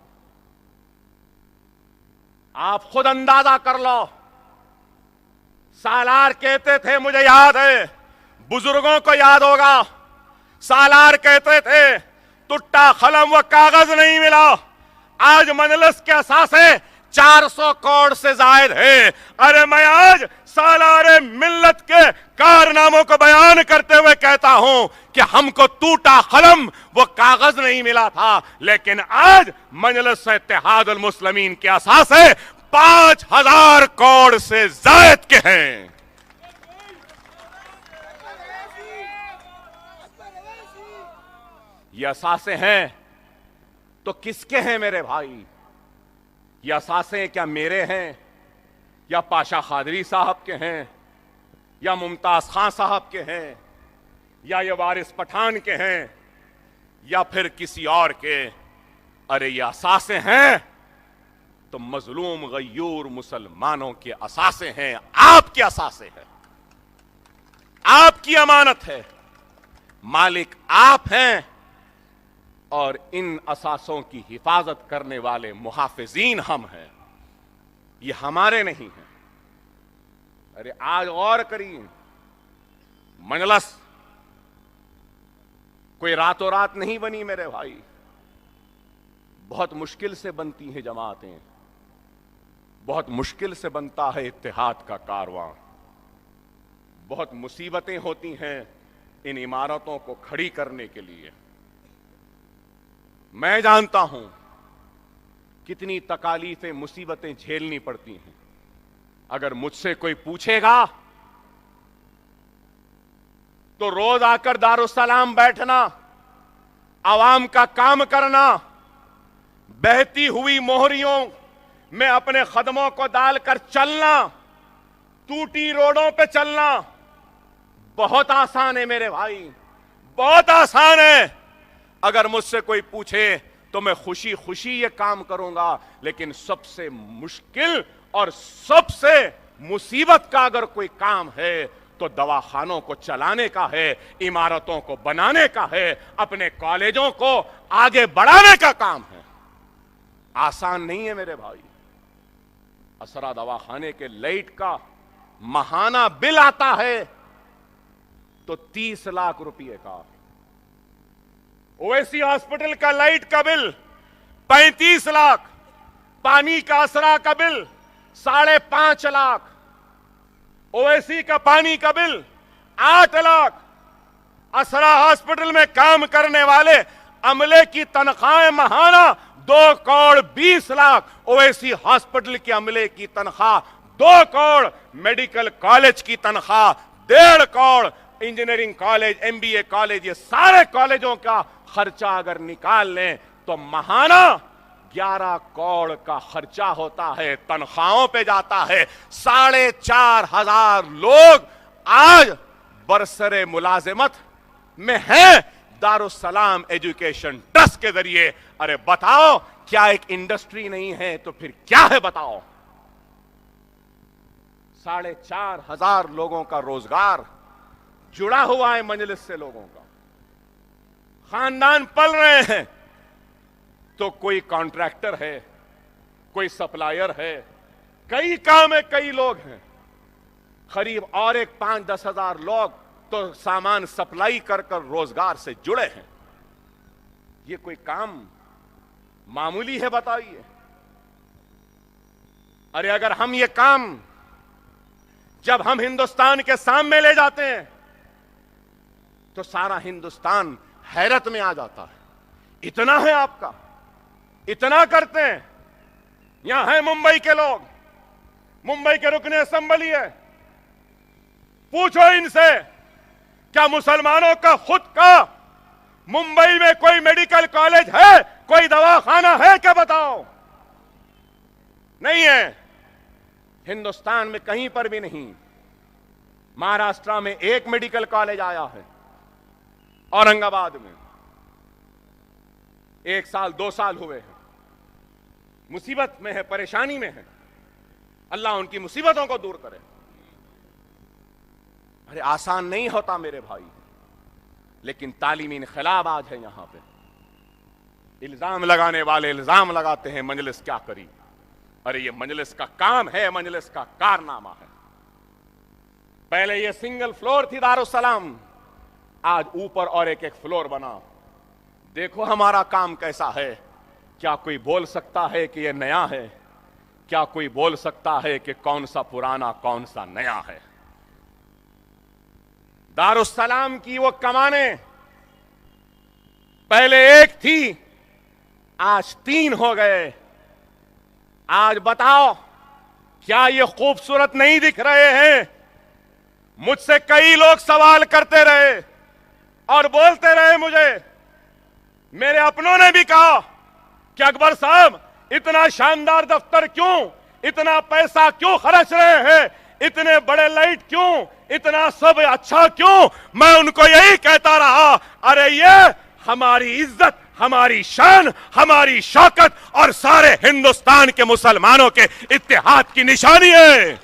आप खुद अंदाजा कर लो। सालार कहते थे, मुझे याद है, बुजुर्गों को याद होगा, सालार कहते थे टुट्टा कलम व कागज नहीं मिला। आज मजलिस के असासे 400 करोड़ से जायद है। अरे मैं आज सालारे मिल्लत के कारनामों को बयान करते हुए कहता हूं कि हमको टूटा कलम वो कागज नहीं मिला था, लेकिन आज मजलिस इत्तेहादुल मुस्लिमीन के असासे 5,000 करोड़ से जायद के हैं। ये असासे हैं तो किसके हैं मेरे भाई? ये असासे क्या मेरे हैं, या पाशा खादरी साहब के हैं, या मुमताज खान साहब के हैं, या ये वारिस पठान के हैं, या फिर किसी और के? अरे ये असासे हैं तो मजलूम गयूर मुसलमानों के असासे हैं, आपके असासे हैं, आपकी अमानत है, मालिक आप हैं और इन असासों की हिफाजत करने वाले मुहाफिजीन हम हैं, ये हमारे नहीं हैं। अरे आज गौर करिए, मजलिस कोई रातों रात नहीं बनी मेरे भाई, बहुत मुश्किल से बनती हैं जमातें, बहुत मुश्किल से बनता है इत्तेहाद का कारवां, बहुत मुसीबतें होती हैं इन इमारतों को खड़ी करने के लिए। मैं जानता हूं कितनी तकालीफें मुसीबतें झेलनी पड़ती हैं। अगर मुझसे कोई पूछेगा तो रोज आकर दारुस्सलाम बैठना, आवाम का काम करना, बहती हुई मोहरियों में अपने कदमों को डालकर चलना, टूटी रोडों पे चलना बहुत आसान है मेरे भाई, बहुत आसान है। अगर मुझसे कोई पूछे तो मैं खुशी खुशी ये काम करूंगा, लेकिन सबसे मुश्किल और सबसे मुसीबत का अगर कोई काम है तो दवाखानों को चलाने का है, इमारतों को बनाने का है, अपने कॉलेजों को आगे बढ़ाने का काम है। आसान नहीं है मेरे भाई। असरा दवाखाने के लाइट का माहाना बिल आता है तो 30 लाख रुपए का, ओवैसी हॉस्पिटल का लाइट का बिल 35 लाख, पानी का असरा का बिल 5.5 लाख, ओवैसी का पानी का बिल 8 लाख। असरा हॉस्पिटल में काम करने वाले अमले की तनख्वाहें माहाना 2 करोड़ 20 लाख, ओवैसी हॉस्पिटल के अमले की तनख्वाह 2 करोड़, मेडिकल कॉलेज की तनख्वाह 1.5 crore, engineering college, MBA college, ये सारे कॉलेजों का खर्चा अगर निकाल लें तो माहाना 11 करोड़ का खर्चा होता है, तनख्वाहों पे जाता है। 4,500 लोग आज बरसरे मुलाजिमत में हैं दारुस्सलाम एजुकेशन ट्रस्ट के जरिए। अरे बताओ, क्या एक इंडस्ट्री नहीं है तो फिर क्या है बताओ? 4,500 लोगों का रोजगार जुड़ा हुआ है मजलिस से, लोगों का खानदान पल रहे हैं। तो कोई कॉन्ट्रैक्टर है, कोई सप्लायर है, कई काम है, कई लोग हैं, करीब और एक 5-10 हजार लोग तो सामान सप्लाई कर कर रोजगार से जुड़े हैं। ये कोई काम मामूली है बताइए? अरे अगर हम ये काम जब हम हिंदुस्तान के सामने ले जाते हैं तो सारा हिंदुस्तान हैरत में आ जाता है। इतना है आपका, इतना करते हैं। यहां है मुंबई के लोग, मुंबई के रुकने असेंबली है, पूछो इनसे क्या मुसलमानों का खुद का मुंबई में कोई मेडिकल कॉलेज है, कोई दवाखाना है क्या? बताओ। नहीं है, हिंदुस्तान में कहीं पर भी नहीं। महाराष्ट्र में एक मेडिकल कॉलेज आया है, औरंगाबाद में 1 साल 2 साल हुए हैं। मुसीबत में है, परेशानी में है, अल्लाह उनकी मुसीबतों को दूर करे। अरे आसान नहीं होता मेरे भाई, लेकिन तालीमी इनकलाब आज है यहां पे। इल्जाम लगाने वाले इल्जाम लगाते हैं मजलिस क्या करी। अरे ये मजलिस का काम है, मजलिस का कारनामा है। पहले ये सिंगल फ्लोर थी दारुस्सलाम, आज ऊपर और एक फ्लोर बना। देखो हमारा काम कैसा है। क्या कोई बोल सकता है कि ये नया है? क्या कोई बोल सकता है कि कौन सा पुराना कौन सा नया है? दारुस्सलाम की वो कमाने पहले एक थी, आज 3 हो गए। आज बताओ क्या ये खूबसूरत नहीं दिख रहे हैं? मुझसे कई लोग सवाल करते रहे और बोलते रहे मुझे, मेरे अपनों ने भी कहा कि अकबर साहब इतना शानदार दफ्तर क्यों, इतना पैसा क्यों खर्च रहे हैं, इतने बड़े लाइट क्यों, इतना सब अच्छा क्यों? मैं उनको यही कहता रहा, अरे ये हमारी इज्जत, हमारी शान, हमारी शौकत और सारे हिंदुस्तान के मुसलमानों के इत्तेहाद की निशानी है।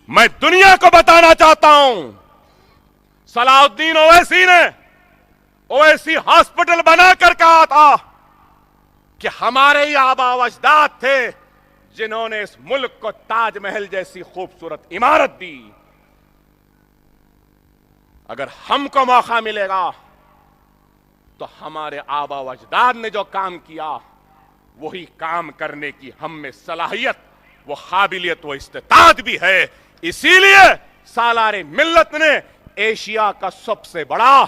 मैं दुनिया को बताना चाहता हूं, सलाउद्दीन ओवैसी ने ओवैसी हॉस्पिटल बनाकर कहा था कि हमारे ही आबा व अजदाद थे जिन्होंने इस मुल्क को ताजमहल जैसी खूबसूरत इमारत दी। अगर हमको मौका मिलेगा तो हमारे आबा व अजदाद ने जो काम किया वही काम करने की हम में सलाहियत, वो काबिलियत, वो इस्तेताद भी है। इसीलिए सालारे मिल्लत ने एशिया का सबसे बड़ा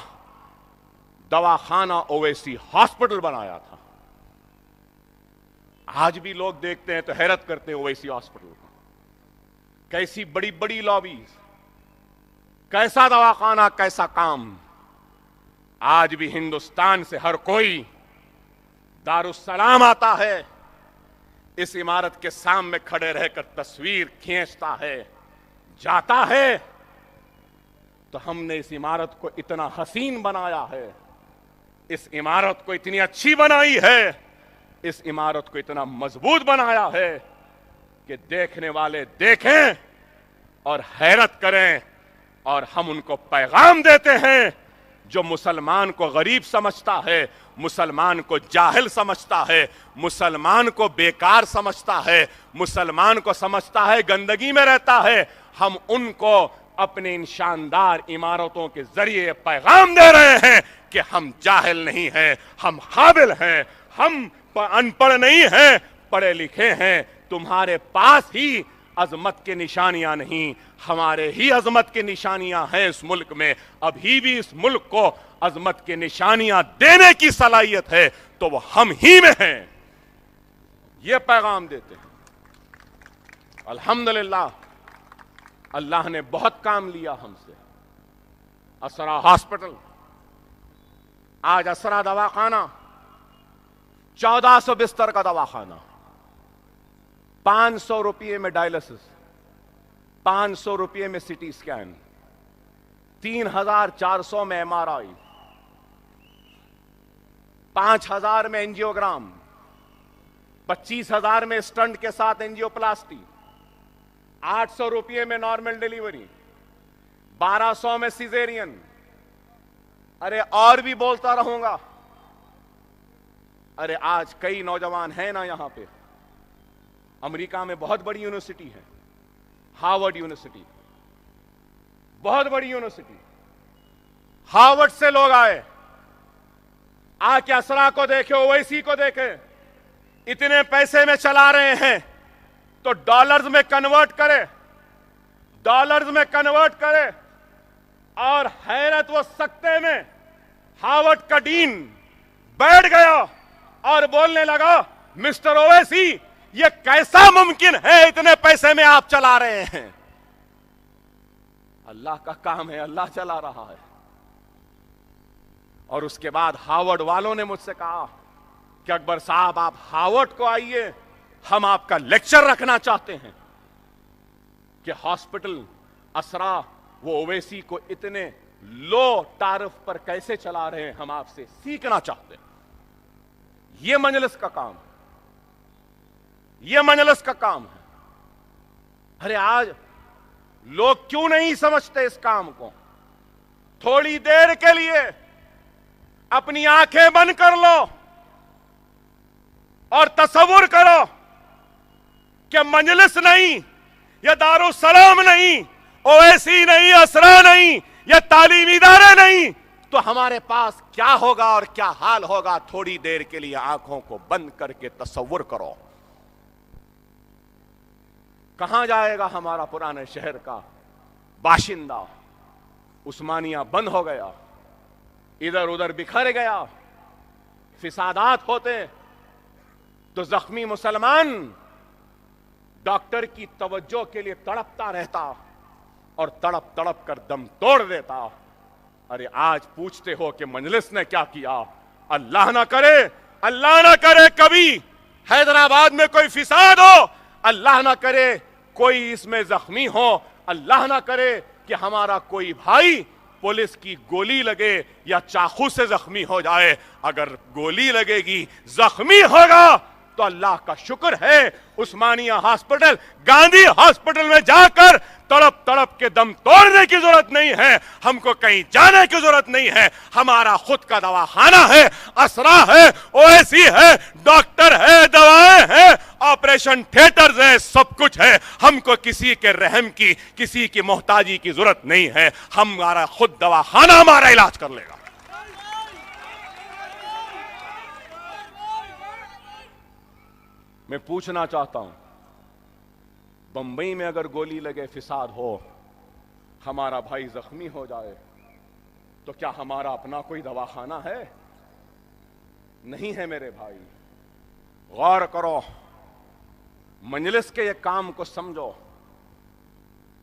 दवाखाना ओवैसी हॉस्पिटल बनाया था। आज भी लोग देखते हैं तो हैरत करते हैं ओवैसी हॉस्पिटल, कैसी बड़ी बड़ी लॉबीज, कैसा दवाखाना, कैसा काम। आज भी हिंदुस्तान से हर कोई दारुस्सलाम आता है, इस इमारत के सामने खड़े रहकर तस्वीर खींचता है, जाता है। तो हमने इस इमारत को इतना हसीन बनाया है, इस इमारत को इतनी अच्छी बनाई है, इस इमारत को इतना मजबूत बनाया है कि देखने वाले देखें और हैरत करें। और हम उनको पैगाम देते हैं जो मुसलमान को गरीब समझता है, मुसलमान को जाहिल समझता है, मुसलमान को बेकार समझता है, मुसलमान को समझता है गंदगी में रहता है। हम उनको अपने इन शानदार इमारतों के जरिए पैगाम दे रहे हैं कि हम जाहिल नहीं हैं, हम काबिल हैं, हम अनपढ़ नहीं हैं, पढ़े लिखे हैं। तुम्हारे पास ही अजमत की निशानियां नहीं, हमारे ही अजमत की निशानियां हैं इस मुल्क में। अभी भी इस मुल्क को अजमत की निशानियां देने की सलाहियत है तो वो हम ही में हैं। ये पैगाम देते हैं। अल्हम्दुलिल्लाह, अल्लाह ने बहुत काम लिया हमसे। असरा हॉस्पिटल, आज असरा दवाखाना 1400 बिस्तर का दवाखाना, 500 रुपये में डायलिसिस, 500 रुपये में सिटी स्कैन, 3400 में एमआरआई, 5000 में एंजियोग्राम, 25000 में स्टंट के साथ एंजियोप्लास्टी, 800 रुपये में नॉर्मल डिलीवरी, 1200 में सिजेरियन। अरे और भी बोलता रहूंगा। अरे आज कई नौजवान हैं ना यहां पे, अमेरिका में बहुत बड़ी यूनिवर्सिटी है, हार्वर्ड यूनिवर्सिटी, बहुत बड़ी यूनिवर्सिटी। हार्वर्ड से लोग आए, आके असरा को देखे, ओवैसी को देखे, इतने पैसे में चला रहे हैं तो डॉलर्स में कन्वर्ट करे, डॉलर्स में कन्वर्ट करे और हैरत व सकते में हार्वर्ड का डीन बैठ गया और बोलने लगा, मिस्टर ओवैसी, ये कैसा मुमकिन है इतने पैसे में आप चला रहे हैं? अल्लाह का काम है, अल्लाह चला रहा है। और उसके बाद हार्वर्ड वालों ने मुझसे कहा कि अकबर साहब, आप हार्वर्ड को आइए, हम आपका लेक्चर रखना चाहते हैं कि हॉस्पिटल असरा वो ओवैसी को इतने लो तारिफ पर कैसे चला रहे हैं, हम आपसे सीखना चाहते हैं। यह मजलिस का काम है, यह मजलिस का काम है। अरे आज लोग क्यों नहीं समझते इस काम को? थोड़ी देर के लिए अपनी आंखें बंद कर लो और तसव्वुर करो कि मजलिस नहीं, या दारुस्सलाम नहीं, ओवैसी नहीं, असरा नहीं, या तालीमी इदारे नहीं, तो हमारे पास क्या होगा और क्या हाल होगा? थोड़ी देर के लिए आंखों को बंद करके तसव्वुर करो। कहां जाएगा हमारा पुराने शहर का बाशिंदा? उस्मानिया बंद हो गया, इधर उधर बिखर गया, फिसादात होते तो जख्मी मुसलमान डॉक्टर की तवज्जो के लिए तड़पता रहता और तड़प तड़प कर दम तोड़ देता। अरे आज पूछते हो कि मजलिस ने क्या किया? अल्लाह ना करे, अल्लाह ना करे कभी हैदराबाद में कोई फिसाद हो, अल्लाह ना करे कोई इसमें जख्मी हो, अल्लाह ना करे कि हमारा कोई भाई पुलिस की गोली लगे या चाकू से जख्मी हो जाए। अगर गोली लगेगी, जख्मी होगा, तो अल्लाह का शुक्र है उस्मानिया हॉस्पिटल, गांधी हॉस्पिटल में जाकर तड़प तड़प के दम तोड़ने की जरूरत नहीं है, हमको कहीं जाने की जरूरत नहीं है। हमारा खुद का दवाखाना है, असरा है, ओवैसी है, डॉक्टर है, दवाएं हैं, ऑपरेशन थिएटर्स है, सब कुछ है। हमको किसी के रहम की, किसी की मोहताजी की जरूरत नहीं है। हमारा खुद दवाखाना हमारा इलाज कर लेगा। मैं पूछना चाहता हूं, बंबई में अगर गोली लगे, फिसाद हो, हमारा भाई जख्मी हो जाए, तो क्या हमारा अपना कोई दवाखाना है? नहीं है मेरे भाई। गौर करो, मजलिस के ये काम को समझो,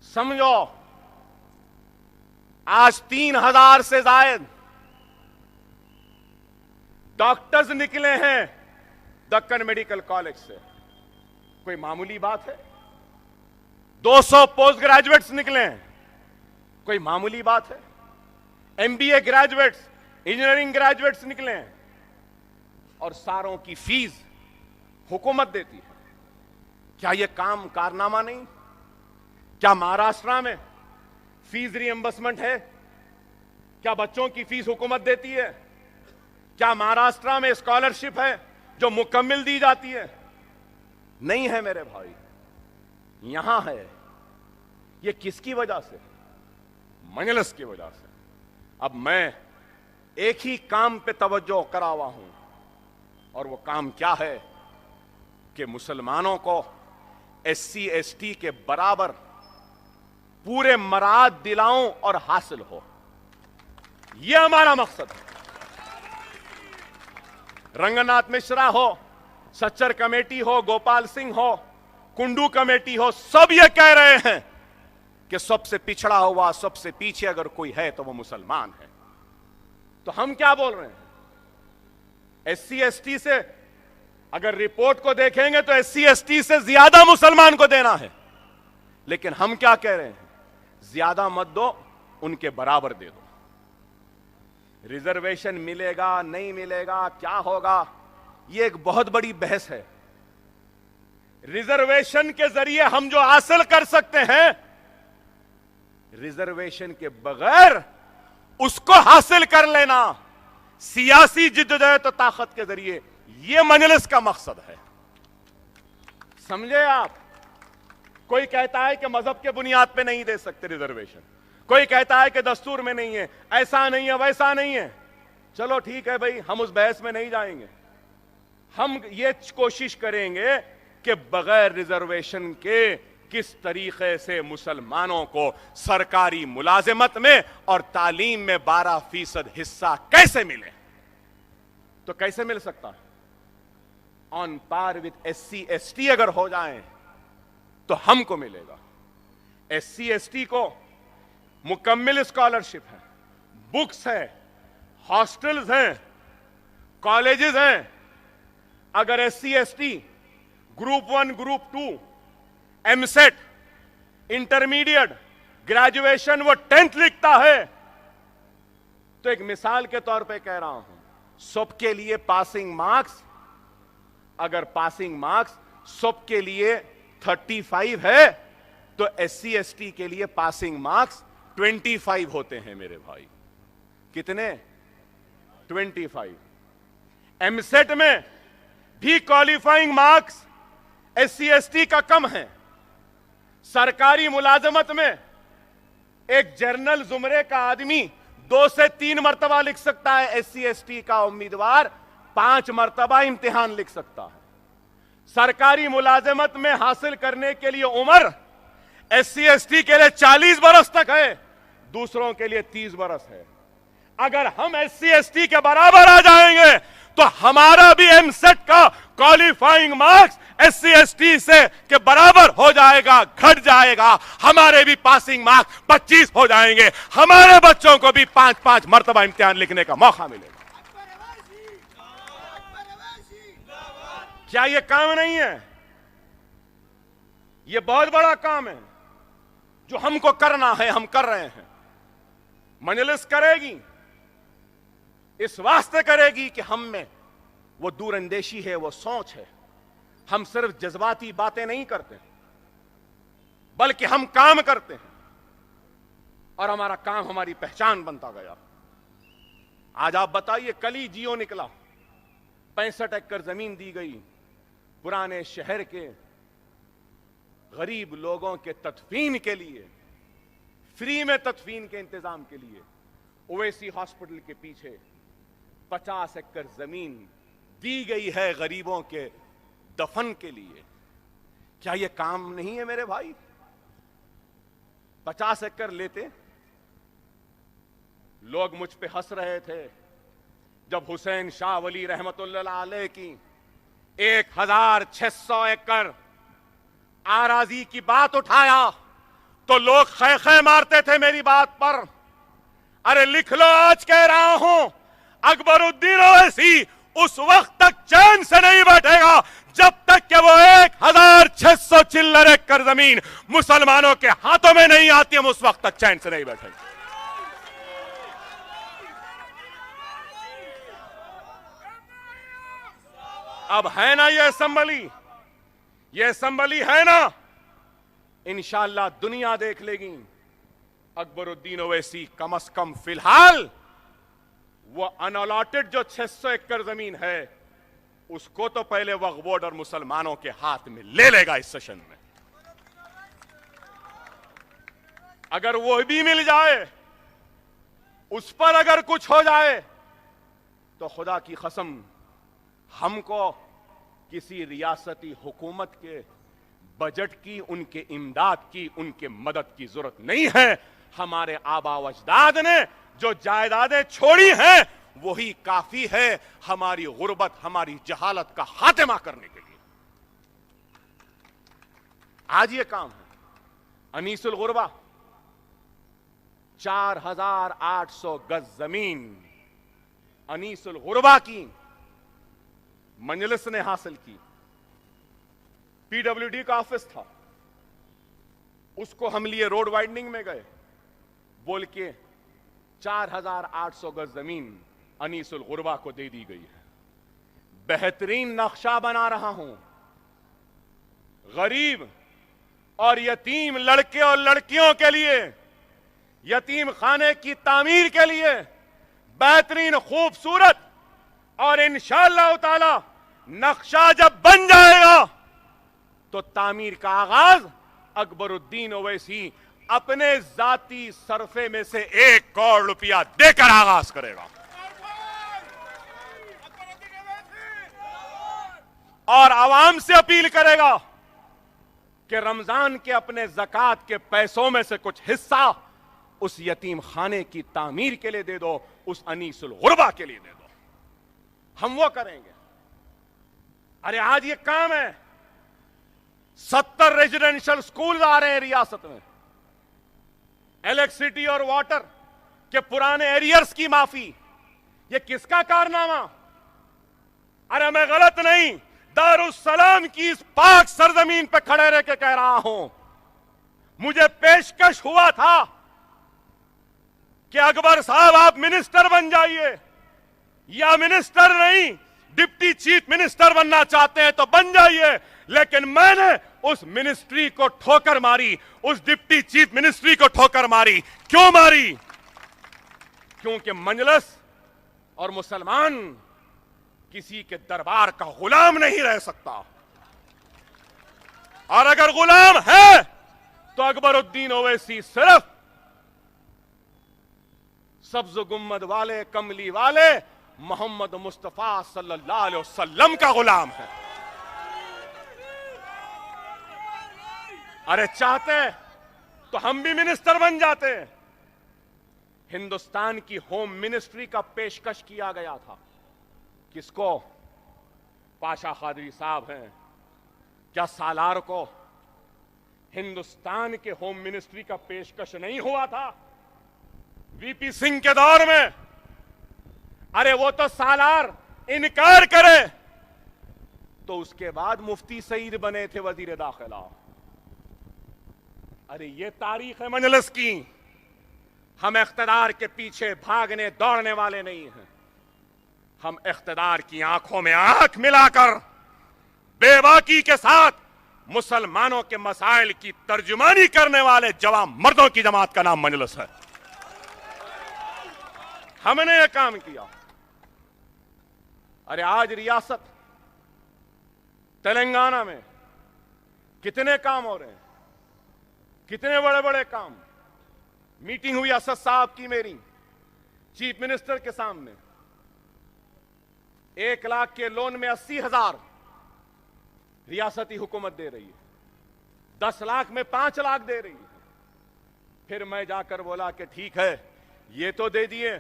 समझो। आज 3000 से ज्यादा डॉक्टर्स निकले हैं दक्कन मेडिकल कॉलेज से। कोई मामूली बात है? 200 पोस्ट ग्रेजुएट्स निकले हैं, कोई मामूली बात है? एमबीए ग्रेजुएट्स, इंजीनियरिंग ग्रेजुएट्स निकले हैं, और सारों की फीस हुकूमत देती है। क्या यह काम कारनामा नहीं? क्या महाराष्ट्र में फीस रिएंबर्समेंट है? क्या बच्चों की फीस हुकूमत देती है? क्या महाराष्ट्र में स्कॉलरशिप है जो मुकम्मल दी जाती है? नहीं है मेरे भाई, यहां है। ये किसकी वजह से? मजलिस की वजह से। अब मैं एक ही काम पे तवज्जो करा हुआ हूं, और वो काम क्या है कि मुसलमानों को एससी एसटी के बराबर पूरे मराद दिलाऊं और हासिल हो। यह हमारा मकसद है। रंगनाथ मिश्रा हो, सच्चर कमेटी हो, गोपाल सिंह हो, कुंडू कमेटी हो, सब ये कह रहे हैं कि सबसे पिछड़ा हुआ, सबसे पीछे अगर कोई है तो वो मुसलमान है। तो हम क्या बोल रहे हैं? एससी एसटी से अगर रिपोर्ट को देखेंगे तो एससी एसटी से ज्यादा मुसलमान को देना है, लेकिन हम क्या कह रहे हैं? ज्यादा मत दो, उनके बराबर दे दो। रिजर्वेशन मिलेगा नहीं मिलेगा, क्या होगा, यह एक बहुत बड़ी बहस है। रिजर्वेशन के जरिए हम जो हासिल कर सकते हैं, रिजर्वेशन के बगैर उसको हासिल कर लेना सियासी जिद्दोजहद और ताकत के जरिए, यह मजलिस का मकसद है। समझे आप? कोई कहता है कि मजहब के बुनियाद पे नहीं दे सकते रिजर्वेशन, कोई कहता है कि दस्तूर में नहीं है, ऐसा नहीं है, वैसा नहीं है। चलो ठीक है भाई, हम उस बहस में नहीं जाएंगे। हम ये कोशिश करेंगे कि बगैर रिजर्वेशन के किस तरीके से मुसलमानों को सरकारी मुलाजिमत में और तालीम में 12% हिस्सा कैसे मिले। तो कैसे मिल सकता है? On par with SC ST अगर हो जाएं तो हमको मिलेगा। SC ST को मुकम्मिल स्कॉलरशिप है, बुक्स है, हॉस्टल्स हैं, कॉलेजेस हैं। अगर SC ST group 1, group 2, MSET, intermediate, graduation वो 10th लिखता है, तो एक मिसाल के तौर पे कह रहा हूं, सबके लिए पासिंग मार्क्स, अगर पासिंग मार्क्स सबके लिए 35 है तो SC ST के लिए पासिंग मार्क्स 25 होते हैं मेरे भाई। कितने? 25। MSET में भी क्वालिफाइंग मार्क्स SC ST का कम है। सरकारी मुलाजमत में एक जनरल जुमरे का आदमी 2 से 3 मर्तबा लिख सकता है, SC ST का उम्मीदवार 5 मर्तबा इम्तिहान लिख सकता है। सरकारी मुलाजमत में हासिल करने के लिए उम्र SC ST के लिए 40 बरस तक है, दूसरों के लिए 30 बरस है। अगर हम SC ST के बराबर आ जाएंगे तो हमारा भी MSET का क्वालिफाइंग मार्क्स SC ST से के बराबर हो जाएगा, घट जाएगा। हमारे भी पासिंग मार्क्स 25 हो जाएंगे, हमारे बच्चों को भी 5-5 मर्तबा इम्तिहान लिखने का मौका मिलेगा। क्या यह काम नहीं है? यह बहुत बड़ा काम है जो हमको करना है, हम कर रहे हैं। मजलिस करेगी, इस वास्ते करेगी कि हम में वो दूरअंदेशी है, वो सोच है। हम सिर्फ जज्बाती बातें नहीं करते, बल्कि हम काम करते हैं और हमारा काम हमारी पहचान बनता गया। आज आप बताइए, कल ही जियो निकला, 65 एकड़ जमीन दी गई पुराने शहर के गरीब लोगों के तदफीन के लिए, फ्री में तदफीन के इंतजाम के लिए। ओवैसी हॉस्पिटल के पीछे 50 एकड़ जमीन दी गई है गरीबों के दफन के लिए। क्या यह काम नहीं है मेरे भाई? 50 एकड़ लेते। लोग मुझ पे हंस रहे थे जब हुसैन शाह वली रहमतुल्लाह अलैह की 1600 एकड़ आराजी की बात उठाया तो लोग खे खे मारते थे मेरी बात पर। अरे लिख लो, आज कह रहा हूं, अकबरुद्दीन ओवैसी उस वक्त तक चैन से नहीं बैठेगा जब तक कि वो 1600 चिल्लर एकड़ जमीन मुसलमानों के हाथों में नहीं आती, हम उस वक्त तक चैन से नहीं बैठेंगे। अब है ना ये असेंबली, ये असेंबली है ना, इंशाअल्लाह दुनिया देख लेगी। अकबरुद्दीन ओवैसी कम से कम फिलहाल वो अनअलॉटेड जो 600 एकड़ जमीन है उसको तो पहले वक्फ बोर्ड और मुसलमानों के हाथ में ले लेगा इस सेशन में। अगर वो भी मिल जाए, उस पर अगर कुछ हो जाए तो खुदा की कसम हमको किसी रियासती हुकूमत के बजट की, उनके इमदाद की, उनके मदद की जरूरत नहीं है। हमारे आबा व अजदाद ने जो जायदादें छोड़ी हैं वही काफी है हमारी गुर्बत, हमारी जहालत का खात्मा करने के लिए। आज ये काम है। अनीसुल गुर्बा 4800 गज जमीन अनीसुल गुर्बा की मजलिस ने हासिल की। PWD का ऑफिस था, उसको हम लिए रोड वाइडनिंग में गए, बोल के 4800 गज जमीन अनीसुल गुर्बा को दे दी गई है। बेहतरीन नक्शा बना रहा हूं, गरीब और यतीम लड़के और लड़कियों के लिए, यतीम खाने की तामीर के लिए बेहतरीन खूबसूरत, और इंशाअल्लाह ताला नक्शा जब बन जाएगा तो तामीर का आगाज अकबरुद्दीन ओवैसी अपने जाती सरफे में से 1 करोड़ रुपया देकर आगाज करेगा और आवाम से अपील करेगा कि रमजान के अपने ज़कात के पैसों में से कुछ हिस्सा उस यतीम खाने की तामीर के लिए दे दो, उस अनीसुल गुरबा के लिए दे दो। हम वो करेंगे। अरे आज ये काम है, 70 रेजिडेंशियल स्कूल आ रहे हैं रियासत में। इलेक्ट्रिसिटी और वाटर के पुराने एरियर्स की माफी, ये किसका कारनामा? अरे मैं गलत नहीं, दारुस्सलाम की इस पाक सरजमीन पर खड़े रह के कह रहा हूं, मुझे पेशकश हुआ था कि अकबर साहब आप मिनिस्टर बन जाइए, या मिनिस्टर नहीं डिप्टी चीफ मिनिस्टर बनना चाहते हैं तो बन जाइए, लेकिन मैंने उस मिनिस्ट्री को ठोकर मारी, उस डिप्टी चीफ मिनिस्ट्री को ठोकर मारी। क्यों मारी? क्योंकि मजलिस और मुसलमान किसी के दरबार का गुलाम नहीं रह सकता, और अगर गुलाम है तो अकबरुद्दीन ओवैसी सिर्फ सब्ज गुम्मद वाले, कमली वाले मोहम्मद मुस्तफा सल्लल्लाहु अलैहि वसल्लम का गुलाम है। अरे चाहते तो हम भी मिनिस्टर बन जाते। हिंदुस्तान की होम मिनिस्ट्री का पेशकश किया गया था। किसको? पाशा खादरी साहब हैं, क्या सालार को हिंदुस्तान के होम मिनिस्ट्री का पेशकश नहीं हुआ था वीपी सिंह के दौर में? अरे वो तो सालार इनकार करे तो उसके बाद मुफ्ती सईद बने थे वजीर दाखिला। अरे ये तारीख है मजलिस की। हम इख्तिदार के पीछे भागने दौड़ने वाले नहीं हैं। हम इख्तिदार की आंखों में आंख मिलाकर बेबाकी के साथ मुसलमानों के मसाइल की तर्जुमानी करने वाले जवान मर्दों की जमात का नाम मजलिस है। हमने यह काम किया। अरे आज रियासत तेलंगाना में कितने काम हो रहे हैं, कितने बड़े बड़े काम। मीटिंग हुई असद साहब की मेरी चीफ मिनिस्टर के सामने। 1 लाख के लोन में 80,000 रियासती हुकूमत दे रही है, 10 लाख में 5 लाख दे रही है। फिर मैं जाकर बोला कि ठीक है, ये तो दे दिए,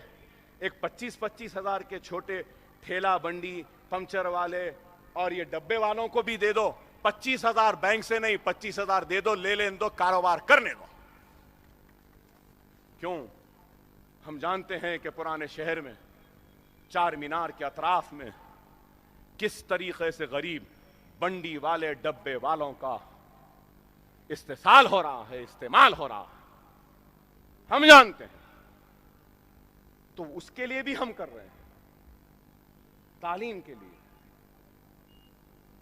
एक 25-25 हजार के छोटे ठेला बंडी पंचर वाले और ये डब्बे वालों को भी दे दो। 25,000 बैंक से नहीं, 25,000 दे दो, ले लेने दो, कारोबार करने दो। क्यों? हम जानते हैं कि पुराने शहर में चार मीनार के अतराफ में किस तरीके से गरीब बंडी वाले डब्बे वालों का इस्तेसाल हो रहा है, इस्तेमाल हो रहा है, हम जानते हैं। तो उसके लिए भी हम कर रहे हैं, तालीम के लिए।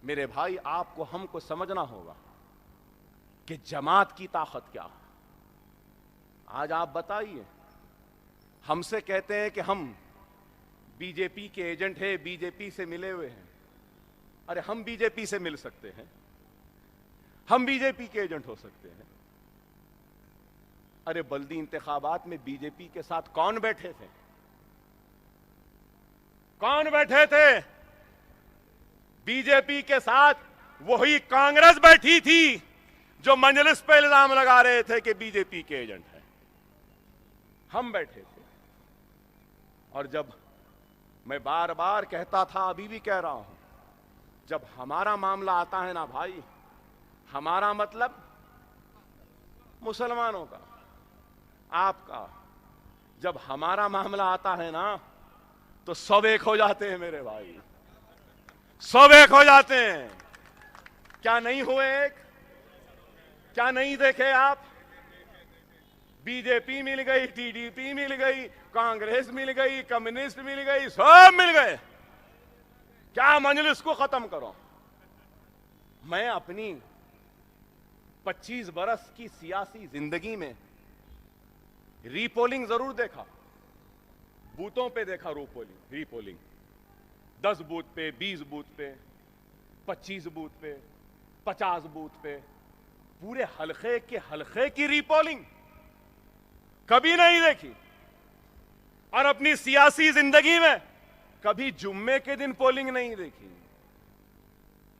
मेरे भाई, आपको हमको समझना होगा कि जमात की ताकत क्या है। आज आप बताइए, हमसे कहते हैं कि हम बीजेपी के एजेंट हैं, बीजेपी से मिले हुए हैं। अरे हम बीजेपी से मिल सकते हैं, हम बीजेपी के एजेंट हो सकते हैं। अरे बल्दी इंतखाबात में बीजेपी के साथ कौन बैठे थे? कौन बैठे थे? बीजेपी के साथ वही कांग्रेस बैठी थी जो मजलिस पे इल्जाम लगा रहे थे कि बीजेपी के एजेंट है। हम बैठे थे। और जब मैं बार बार कहता था, अभी भी कह रहा हूं, जब हमारा मामला आता है ना भाई, हमारा मतलब मुसलमानों का, आपका, जब हमारा मामला आता है ना तो सब एक हो जाते हैं मेरे भाई, सब एक हो जाते हैं। क्या नहीं हुए एक? क्या नहीं देखे आप? बीजेपी मिल गई, टीडीपी मिल गई, कांग्रेस मिल गई, कम्युनिस्ट मिल गई, सब मिल गए। क्या मजलिस को खत्म करो? मैं अपनी 25 बरस की सियासी जिंदगी में रीपोलिंग जरूर देखा, बूथों पे देखा रीपोलिंग 10 बूथ पे, 20 बूथ पे, 25 बूथ पे, 50 बूथ पे, पूरे हल्के की रीपोलिंग कभी नहीं देखी। और अपनी सियासी जिंदगी में कभी जुम्मे के दिन पोलिंग नहीं देखी।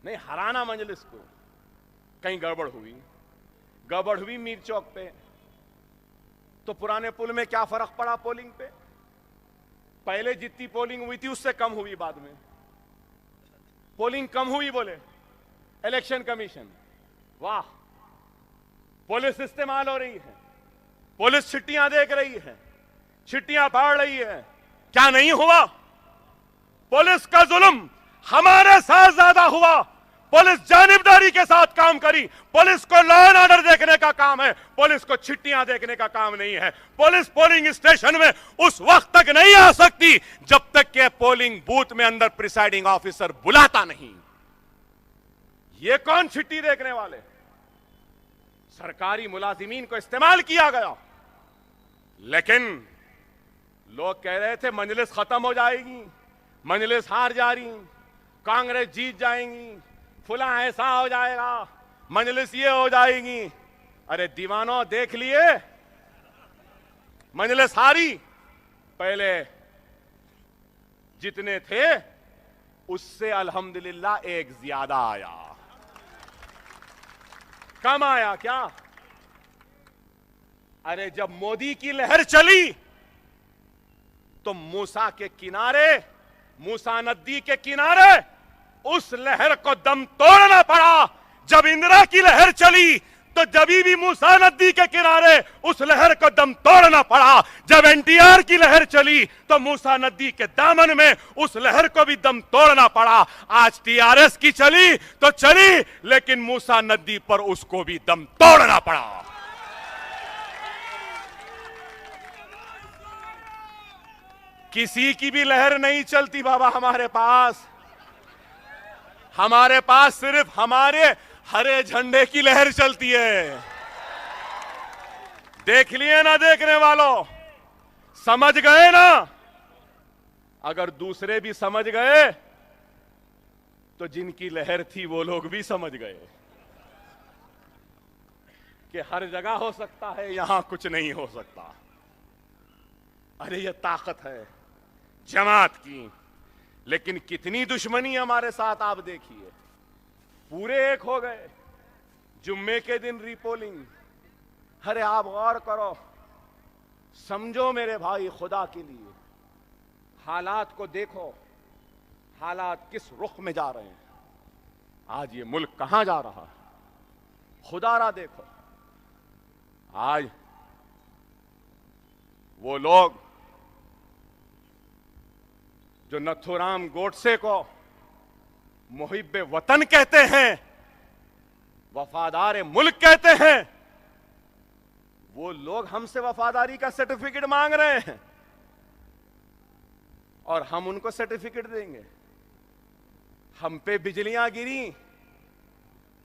नहीं, हराना मजलिस को, कहीं गड़बड़ हुई मीर चौक पे, तो पुराने पुल में क्या फर्क पड़ा पोलिंग पे? पहले जितनी पोलिंग हुई थी उससे कम हुई, बाद में पोलिंग कम हुई बोले इलेक्शन कमीशन। वाह, पुलिस इस्तेमाल हो रही है, पुलिस चिट्ठियां देख रही है, चिट्ठियां पढ़ रही है। क्या नहीं हुआ? पुलिस का जुल्म हमारे साथ ज्यादा हुआ। पुलिस जानिबदारी के साथ काम करी। पुलिस को लॉ एंड ऑर्डर देखने का काम है, पुलिस को चिट्ठियां देखने का काम नहीं है। पुलिस पोलिंग स्टेशन में उस वक्त तक नहीं आ सकती जब तक के पोलिंग बूथ में अंदर प्रिसाइडिंग ऑफिसर बुलाता नहीं। ये कौन चिट्ठी देखने वाले? सरकारी मुलाजिमीन को इस्तेमाल किया गया। लेकिन लोग कह रहे थे मजलिस खत्म हो जाएगी, मजलिस हार जा रही, कांग्रेस जीत जाएंगी, फुला ऐसा हो जाएगा, मजलिस ये हो जाएगी। अरे दीवानों, देख लिए मजलिस हारी। पहले जितने थे उससे अल्हम्दुलिल्लाह एक ज्यादा आया। कम आया क्या? अरे जब मोदी की लहर चली तो मूसा के किनारे, मूसा नदी के किनारे उस लहर को दम तोड़ना पड़ा। जब इंदिरा की लहर चली तो जभी भी मूसा नदी के किनारे उस लहर को दम तोड़ना पड़ा। जब एनटीआर की लहर चली तो मूसा नदी के दामन में उस लहर को भी दम तोड़ना पड़ा। आज टीआरएस की चली तो चली, लेकिन मूसा नदी पर उसको भी दम तोड़ना पड़ा। किसी की भी लहर नहीं चलती बाबा हमारे पास। हमारे पास सिर्फ हमारे हरे झंडे की लहर चलती है। देख लिए ना देखने वालों? समझ गए ना? अगर दूसरे भी समझ गए तो जिनकी लहर थी वो लोग भी समझ गए कि हर जगह हो सकता है, यहां कुछ नहीं हो सकता। अरे ये ताकत है जमात की। लेकिन कितनी दुश्मनी हमारे साथ आप देखिए। पूरे एक हो गए, जुम्मे के दिन रीपोलिंग। अरे आप गौर करो, समझो मेरे भाई, खुदा के लिए हालात को देखो, हालात किस रुख में जा रहे हैं। आज ये मुल्क कहां जा रहा है, खुदारा देखो। आज वो लोग जो नथुराम गोडसे को मुहिब्बे वतन कहते हैं, वफादार मुल्क कहते हैं, वो लोग हमसे वफादारी का सर्टिफिकेट मांग रहे हैं और हम उनको सर्टिफिकेट देंगे। हम पे बिजलियां गिरी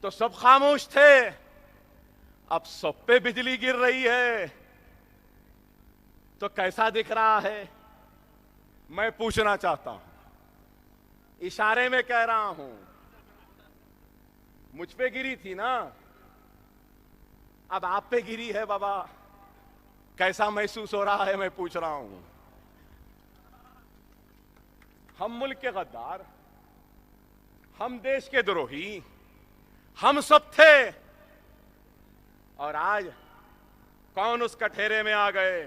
तो सब खामोश थे, अब सब पे बिजली गिर रही है तो कैसा दिख रहा है? मैं पूछना चाहता हूं, इशारे में कह रहा हूं, मुझ पे गिरी थी ना, अब आप पे गिरी है बाबा, कैसा महसूस हो रहा है? मैं पूछ रहा हूं। हम मुल्क के गद्दार, हम देश के द्रोही, हम सब थे, और आज कौन उस कठेरे में आ गए?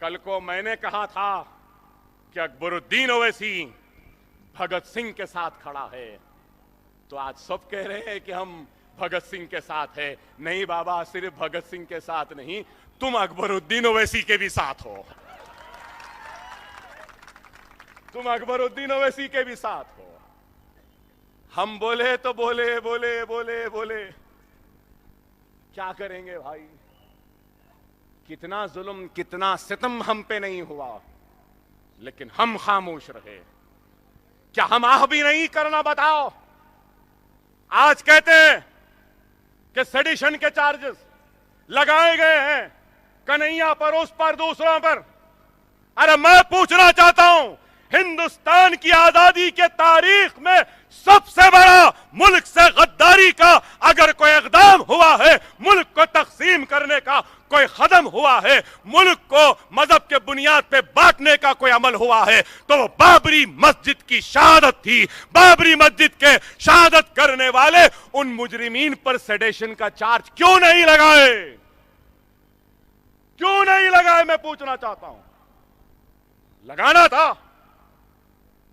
कल को मैंने कहा था कि अकबरुद्दीन ओवैसी भगत सिंह के साथ खड़ा है, तो आज सब कह रहे हैं कि हम भगत सिंह के साथ है। नहीं बाबा, सिर्फ भगत सिंह के साथ नहीं, तुम अकबरुद्दीन ओवैसी के भी साथ हो। तुम अकबरुद्दीन ओवैसी के भी साथ हो। हम बोले तो बोले बोले बोले बोले, क्या करेंगे भाई? कितना जुल्म, कितना सितम हम पे नहीं हुआ, लेकिन हम खामोश रहे। क्या हम आह भी नहीं करना? बताओ। आज कहते हैं कि सेडिशन के चार्जेस लगाए गए हैं कन्हैया पर, उस पर, दूसरों पर। अरे मैं पूछना चाहता हूं, हिंदुस्तान की आजादी के तारीख में सबसे बड़ा मुल्क से गद्दारी का अगर कोई इक़दाम हुआ है, मुल्क को तकसीम करने का कोई खत्म हुआ है, मुल्क को मजहब के बुनियाद पे बांटने का कोई अमल हुआ है, तो वो बाबरी मस्जिद की शहादत थी। बाबरी मस्जिद के शहादत करने वाले उन मुजरिमीन पर सेडेशन का चार्ज क्यों नहीं लगाए? क्यों नहीं लगाए, मैं पूछना चाहता हूं। लगाना था।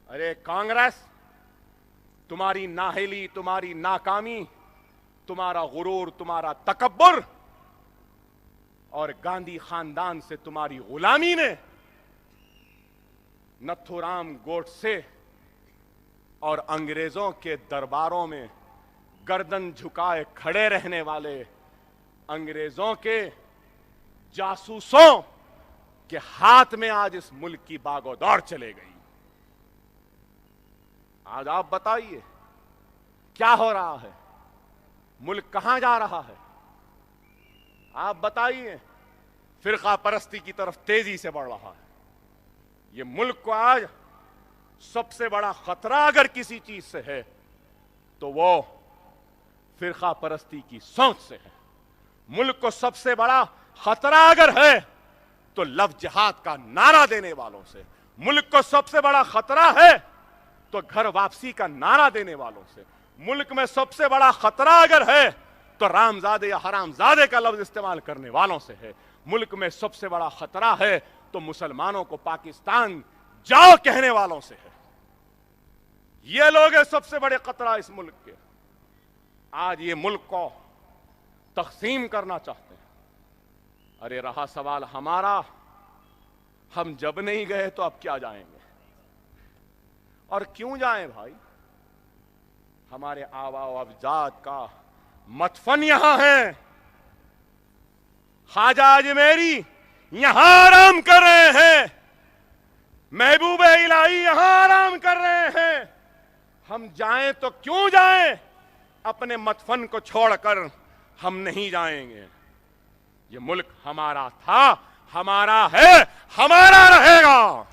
अरे कांग्रेस, तुम्हारी नाहिली, तुम्हारी नाकामी, तुम्हारा गुरूर, तुम्हारा तकब्बुर और गांधी खानदान से तुम्हारी गुलामी ने नथुराम गोडसे और अंग्रेजों के दरबारों में गर्दन झुकाए खड़े रहने वाले अंग्रेजों के जासूसों के हाथ में आज इस मुल्क की बागोदौड़ चले गई। आज आप बताइए क्या हो रहा है, मुल्क कहां जा रहा है? आप बताइए। फिरका परस्ती की तरफ तेजी से बढ़ रहा है। ये मुल्क को आज सबसे बड़ा खतरा अगर किसी चीज से है तो वो फिरका परस्ती की सोच से है। मुल्क को सबसे बड़ा खतरा अगर है तो लव जिहाद का नारा देने वालों से। मुल्क को सबसे बड़ा खतरा है तो घर वापसी का नारा देने वालों से। मुल्क में सबसे बड़ा खतरा अगर है तो रामजादे या हरामजादे का लफ्ज इस्तेमाल करने वालों से है। मुल्क में सबसे बड़ा खतरा है तो मुसलमानों को पाकिस्तान जाओ कहने वालों से है। ये लोग हैं सबसे बड़े खतरा इस मुल्क के। आज ये मुल्क को तकसीम करना चाहते हैं। अरे रहा सवाल हमारा, हम जब नहीं गए तो अब क्या जाएंगे? और क्यों जाएं भाई? हमारे आबा व अजदाद का मदफन यहां है। ख्वाजा अजमेरी यहां आराम कर रहे हैं, महबूब इलाही यहां आराम कर रहे हैं। हम जाएं तो क्यों जाएं? अपने मदफन को छोड़कर हम नहीं जाएंगे। ये मुल्क हमारा था, हमारा है, हमारा रहेगा।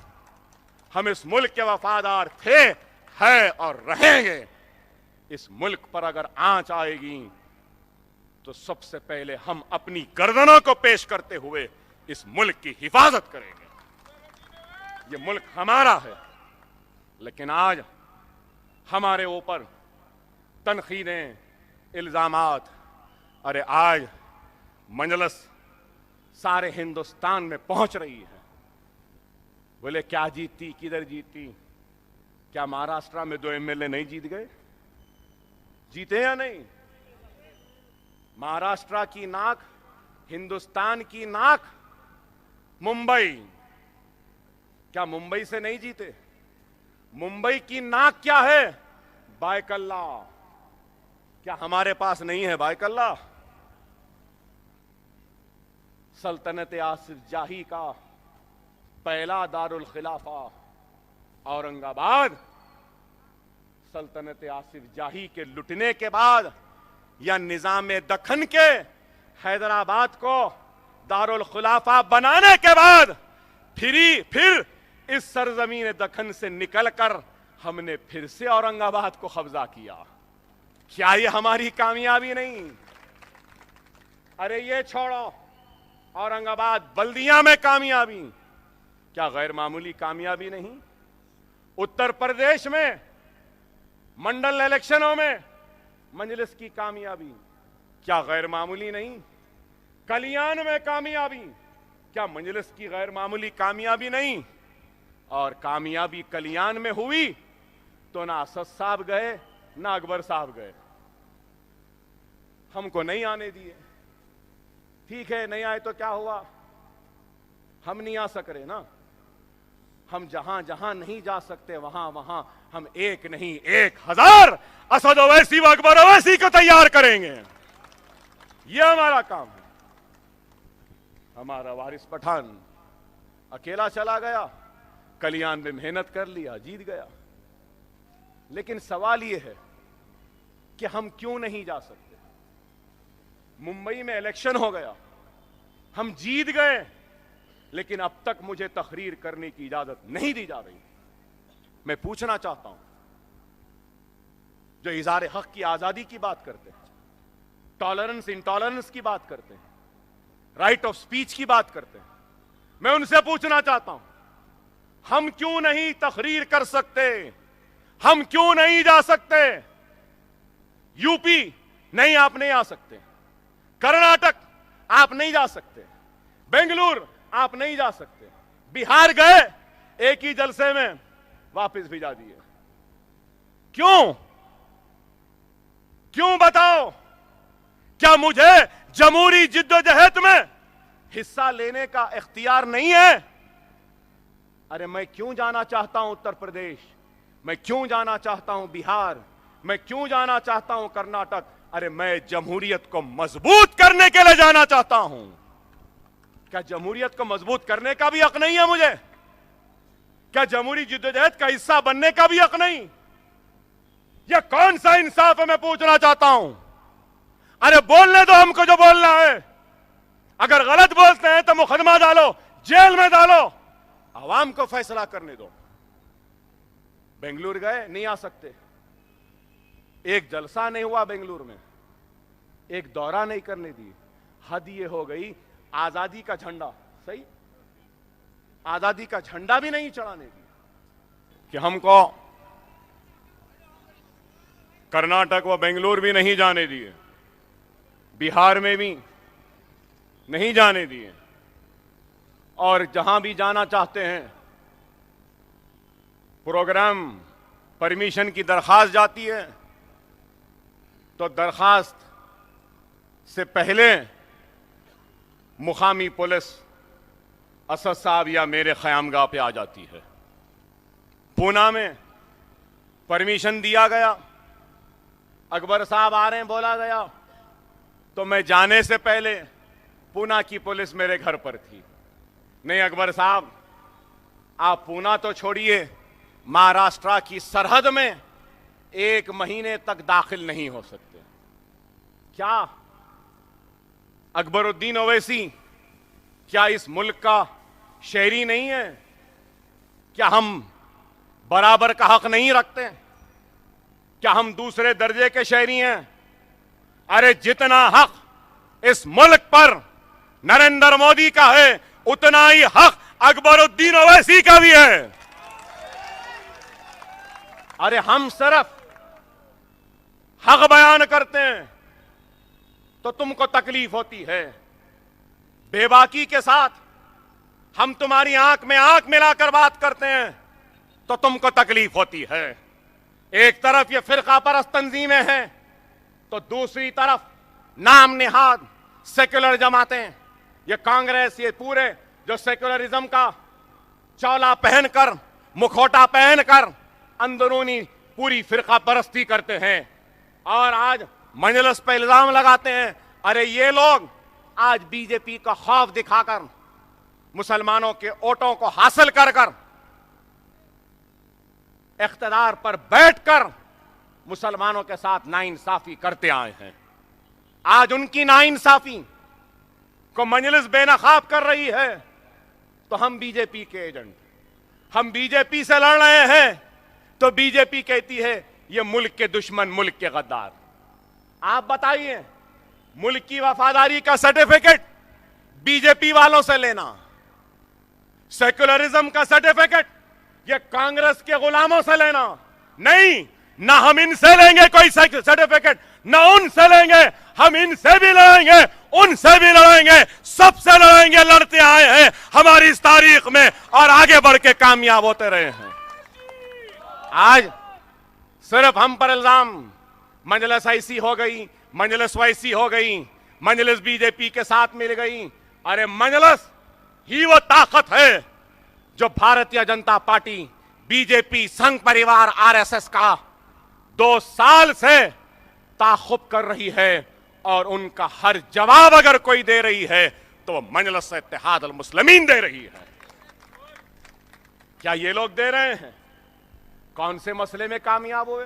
हम इस मुल्क के वफादार थे, है और रहेंगे। इस मुल्क पर अगर आंच आएगी तो सबसे पहले हम अपनी गर्दनों को पेश करते हुए इस मुल्क की हिफाजत करेंगे। ये मुल्क हमारा है, लेकिन आज हमारे ऊपर तनकीदें, इल्जामात। अरे आज मजलिस सारे हिंदुस्तान में पहुंच रही है। बोले क्या जीती, किधर जीती? क्या महाराष्ट्र में 2 एमएलए नहीं जीत गए? जीते या नहीं? महाराष्ट्र की नाक, हिंदुस्तान की नाक मुंबई। क्या मुंबई से नहीं जीते? मुंबई की नाक क्या है? बायकल्ला। क्या हमारे पास नहीं है बायकल्ला? सल्तनत आसिफ जाही का पहला दारुल खिलाफा औरंगाबाद सल्तनत आसिफ जाही के लुटने के बाद या निजाम दखन के हैदराबाद को दारुल खिलाफा बनाने के बाद फिर इस सरजमीन दखन से निकलकर हमने फिर से औरंगाबाद को कब्जा किया। क्या ये हमारी कामयाबी नहीं? अरे ये छोड़ो, औरंगाबाद बल्दिया में कामयाबी, क्या गैर मामूली कामयाबी नहीं? उत्तर प्रदेश में मंडल इलेक्शनों में मजलिस की कामयाबी, क्या गैर मामूली नहीं? कल्याण में कामयाबी, क्या मजलिस की गैर मामूली कामयाबी नहीं? और कामयाबी कल्याण में हुई तो ना असद साहब गए ना अकबर साहब गए, हमको नहीं आने दिए। ठीक है, नहीं आए तो क्या हुआ? हम नहीं आ सक रहे ना। हम जहां जहां नहीं जा सकते वहां वहां हम एक नहीं 1000 असद ओवैसी व अकबर ओवैसी को तैयार करेंगे। यह हमारा काम है। हमारा वारिस पठान अकेला चला गया, कल्याण में मेहनत कर लिया, जीत गया। लेकिन सवाल यह है कि हम क्यों नहीं जा सकते? मुंबई में इलेक्शन हो गया, हम जीत गए, लेकिन अब तक मुझे तकरीर करने की इजाजत नहीं दी जा रही। मैं पूछना चाहता हूं, जो इज़हार हक की आजादी की बात करते हैं, टॉलरेंस इंटॉलरेंस की बात करते हैं, राइट ऑफ स्पीच की बात करते हैं। मैं उनसे पूछना चाहता हूं, हम क्यों नहीं तकरीर कर सकते? हम क्यों नहीं जा सकते? यूपी नहीं, आप नहीं आ सकते। कर्नाटक आप नहीं जा सकते। बेंगलुरु आप नहीं जा सकते। बिहार गए, एक ही जलसे में वापस भिजा दिए। क्यों? क्यों बताओ? क्या मुझे जमहूरी जिद्दोजहद में हिस्सा लेने का इख्तियार नहीं है? अरे मैं क्यों जाना चाहता हूं उत्तर प्रदेश, मैं क्यों जाना चाहता हूं बिहार, मैं क्यों जाना चाहता हूं कर्नाटक? अरे मैं जमहूरियत को मजबूत करने के लिए जाना चाहता हूं। क्या जमहूरियत को मजबूत करने का भी हक नहीं है मुझे? क्या जमहूरी जिद्दोजहद का हिस्सा बनने का भी हक नहीं? यह कौन सा इंसाफ है, मैं पूछना चाहता हूं। अरे बोलने दो हमको जो बोलना है। अगर गलत बोलते हैं तो मुकदमा डालो, जेल में डालो, आवाम को फैसला करने दो। बेंगलुरु गए, नहीं आ सकते। एक जलसा नहीं हुआ बेंगलुरु में, एक दौरा नहीं करने दी। हद ये हो गई, आजादी का झंडा, सही, आजादी का झंडा भी नहीं चढ़ाने दी कि हमको कर्नाटक व बेंगलुरु भी नहीं जाने दिए, बिहार में भी नहीं जाने दिए, और जहां भी जाना चाहते हैं प्रोग्राम परमिशन की दरखास्त जाती है तो दरखास्त से पहले मुकामी पुलिस असद साहब या मेरे ख़यामगाह पे आ जाती है। पूना में परमिशन दिया गया, अकबर साहब आ रहे हैं बोला गया, तो मैं जाने से पहले पूना की पुलिस मेरे घर पर थी। नहीं अकबर साहब, आप पूना तो छोड़िए, महाराष्ट्र की सरहद में 1 महीने तक दाखिल नहीं हो सकते। क्या अकबरुद्दीन ओवैसी क्या इस मुल्क का शहरी नहीं है? क्या हम बराबर का हक नहीं रखते? क्या हम दूसरे दर्जे के शहरी हैं? अरे जितना हक इस मुल्क पर नरेंद्र मोदी का है, उतना ही हक अकबरुद्दीन ओवैसी का भी है। अरे हम सिर्फ हक बयान करते हैं तो तुमको तकलीफ होती है, बेबाकी के साथ हम तुम्हारी आंख में आंख मिलाकर बात करते हैं तो तुमको तकलीफ होती है। एक तरफ ये फिरका परस्त तंजीमें हैं तो दूसरी तरफ नाम निहाद सेक्युलर जमातें, ये कांग्रेस, ये पूरे जो सेक्युलरिज्म का चौला पहनकर, मुखौटा पहनकर अंदरूनी पूरी फिरका परस्ती करते हैं और आज मजलिस पर इल्जाम लगाते हैं। अरे ये लोग आज बीजेपी का खौफ दिखाकर मुसलमानों के वोटों को हासिल कर कर इख्तिदार पर बैठकर मुसलमानों के साथ नाइंसाफी करते आए हैं। आज उनकी नाइंसाफी को मजलिस बेनकाब कर रही है तो हम बीजेपी के एजेंट, हम बीजेपी से लड़ रहे हैं तो बीजेपी कहती है ये मुल्क के दुश्मन, मुल्क के गद्दार। आप बताइए, मुल्क की वफादारी का सर्टिफिकेट बीजेपी वालों से लेना, सेक्युलरिज्म का सर्टिफिकेट ये कांग्रेस के गुलामों से लेना नहीं। ना हम इनसे लेंगे कोई सर्टिफिकेट, ना उनसे लेंगे, हम इनसे भी लड़ेंगे, उनसे भी लड़ेंगे, सबसे लड़ेंगे, लड़ते आए हैं हमारी इस तारीख में और आगे बढ़ के कामयाब होते रहे हैं। आज सिर्फ हम पर इल्जाम, मजलिस ऐसी हो गई, मजलिस वैसी हो गई, मजलिस बीजेपी के साथ मिल गई। अरे मजलिस ही वो ताकत है जो भारतीय जनता पार्टी, बीजेपी, संघ परिवार, आरएसएस का 2 साल से ताक़ुब कर रही है और उनका हर जवाब अगर कोई दे रही है तो मजलिस इत्तेहाद अल मुस्लिमीन दे रही है। क्या ये लोग दे रहे हैं? कौन से मसले में कामयाब हुए?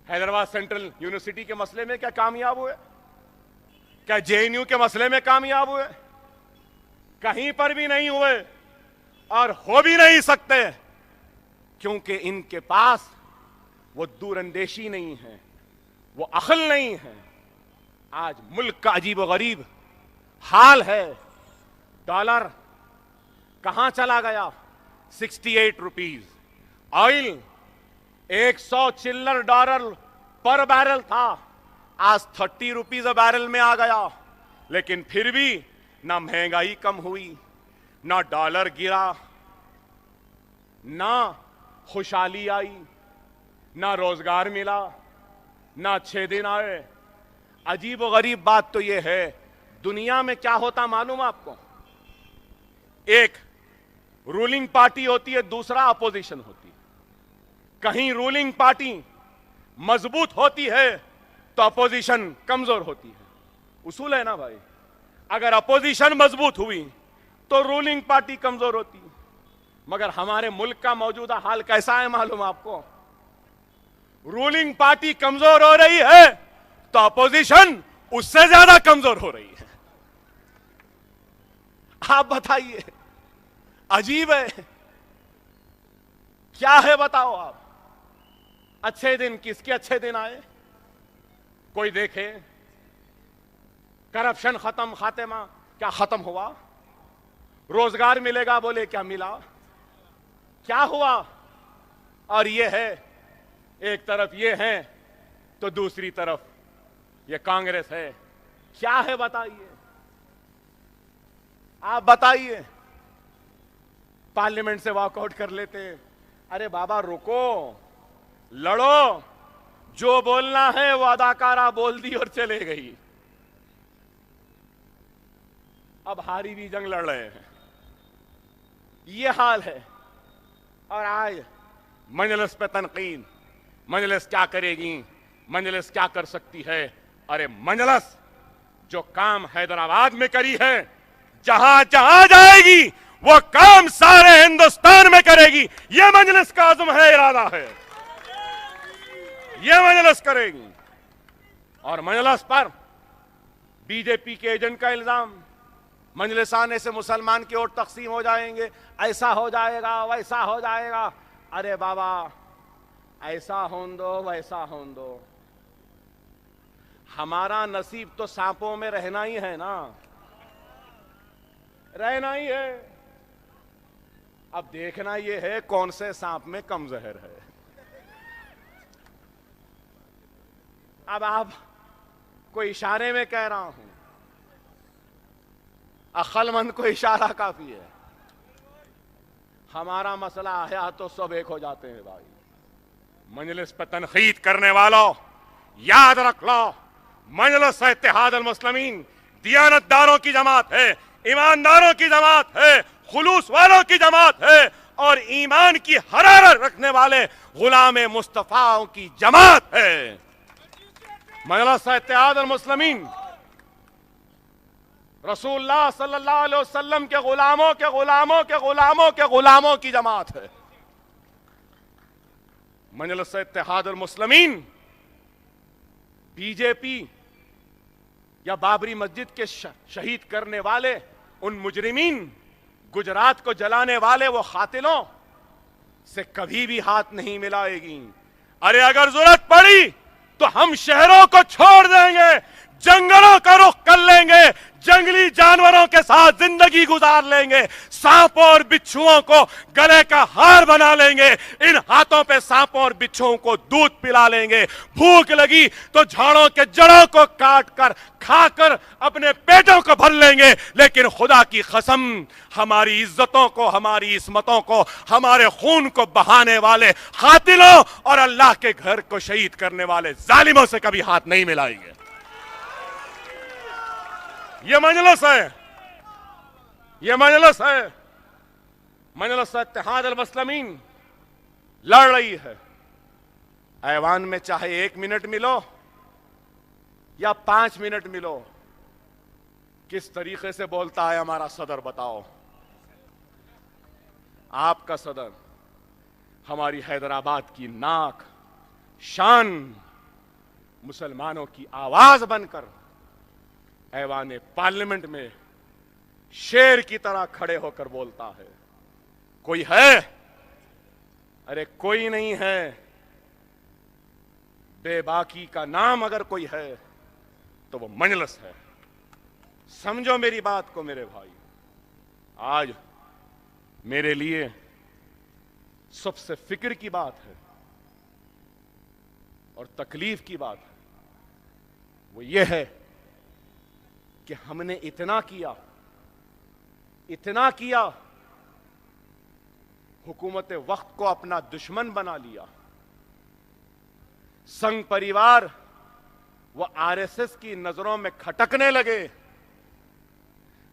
हैदराबाद सेंट्रल यूनिवर्सिटी के मसले में क्या कामयाब हुए? क्या जेएनयू के मसले में कामयाब हुए? कहीं पर भी नहीं हुए और हो भी नहीं सकते, क्योंकि इनके पास वो दूरंदेशी नहीं है, वो अक्ल नहीं है। आज मुल्क का अजीब व गरीब हाल है। डॉलर कहां चला गया? 68 रुपीज। ऑयल 100 चिल्लर डॉलर पर बैरल था, आज 30 रुपीज बैरल में आ गया। लेकिन फिर भी ना महंगाई कम हुई, ना डॉलर गिरा, ना खुशहाली आई, ना रोजगार मिला, ना 6 दिन आए। अजीब और गरीब बात तो यह है, दुनिया में क्या होता मालूम आपको? एक रूलिंग पार्टी होती है, दूसरा अपोजिशन होती है। कहीं रूलिंग पार्टी मजबूत होती है तो अपोजिशन कमजोर होती है। उसूल है ना भाई, अगर अपोजिशन मजबूत हुई तो रूलिंग पार्टी कमजोर होती है। मगर हमारे मुल्क का मौजूदा हाल कैसा है मालूम आपको? रूलिंग पार्टी कमजोर हो रही है तो अपोजिशन उससे ज्यादा कमजोर हो रही है। आप बताइए, अजीब है। क्या है बताओ आप? अच्छे दिन, किसके अच्छे दिन आए? कोई देखे? करप्शन खत्म, खातेमा क्या खत्म हुआ? रोजगार मिलेगा बोले, क्या मिला? क्या हुआ? और ये है, एक तरफ ये है तो दूसरी तरफ ये कांग्रेस है। क्या है बताइए, आप बताइए। पार्लियामेंट से वॉकआउट कर लेते। अरे बाबा रुको, लड़ो। जो बोलना है वो अदाकारा बोल दी और चले गई। अब हारी भी जंग लड़ रहे हैं, ये हाल है। और आज मजलिस पे तनकीद, मजलिस क्या करेगी, मजलिस क्या कर सकती है? अरे मजलिस जो काम हैदराबाद में करी है, जहां जहां जाएगी वो काम सारे हिंदुस्तान में करेगी। ये मजलिस का आज़म है, इरादा है, ये मजलिस करेगी। और मजलिस पर बीजेपी के एजेंट का इल्जाम, मजलिस आने से मुसलमान के वोट तकसीम हो जाएंगे, ऐसा हो जाएगा, वैसा हो जाएगा। अरे बाबा, ऐसा होने दो, वैसा होने दो। हमारा नसीब तो सांपों में रहना ही है ना, रहना ही है। अब देखना यह है कौन से सांप में कम जहर है। अब आप कोई इशारे में कह रहा हूं, अक्लमंद को इशारा काफी है। हमारा मसला है तो सब एक हो जाते हैं भाई। मजलिस पर तनकीद करने वालों, याद रख लो, मजलिस इत्तेहाद अल मुस्लिमीन दियानतदारों की जमात है, ईमानदारों की जमात है, खुलूस वालों की जमात है और ईमान की हरारत रखने वाले गुलाम मुस्तफाओं की जमात है। मजलिस इत्तेहाद अल मुस्लिमीन रसूलुल्लाह सल्लल्लाहु अलैहि वसल्लम के गुलामों के गुलामों के गुलामों के गुलामों की जमात है। मजलिस इत्तेहाद अल मुस्लिमीन बीजेपी या बाबरी मस्जिद के शहीद करने वाले उन मुजरिमीन, गुजरात को जलाने वाले वो कातिलों से कभी भी हाथ नहीं मिलाएगी। अरे अगर जरूरत पड़ी तो हम शहरों को छोड़ देंगे, जंगलों का रुख कर लेंगे, जंगली जानवरों के साथ जिंदगी गुजार लेंगे, सांपों और बिच्छुओं को गले का हार बना लेंगे, इन हाथों पे सांपों और बिच्छुओं को दूध पिला लेंगे। भूख लगी तो झाड़ों के जड़ों को काट कर खाकर अपने पेटों को भर लेंगे। लेकिन खुदा की कसम, हमारी इज्जतों को, हमारी इस्मतों को, हमारे खून को बहाने वाले कातिलों और अल्लाह के घर को शहीद करने वाले जालिमों से कभी हाथ नहीं मिलाएंगे। ये मजलिस है, ये मजलिस है। मजलिस इत्तेहाद अल मुस्लिमीन लड़ रही है। ऐवान में चाहे 1 मिनट मिलो या 5 मिनट मिलो, किस तरीके से बोलता है हमारा सदर बताओ। आपका सदर हमारी हैदराबाद की नाक, शान, मुसलमानों की आवाज बनकर ऐवान पार्लियामेंट में शेर की तरह खड़े होकर बोलता है। कोई है? अरे कोई नहीं है। बेबाकी का नाम अगर कोई है तो वो मजलिस है। समझो मेरी बात को मेरे भाई। आज मेरे लिए सबसे फिक्र की बात है और तकलीफ की बात है, वो ये है कि हमने इतना किया, हुकूमत वक्त को अपना दुश्मन बना लिया, संघ परिवार व आरएसएस की नजरों में खटकने लगे,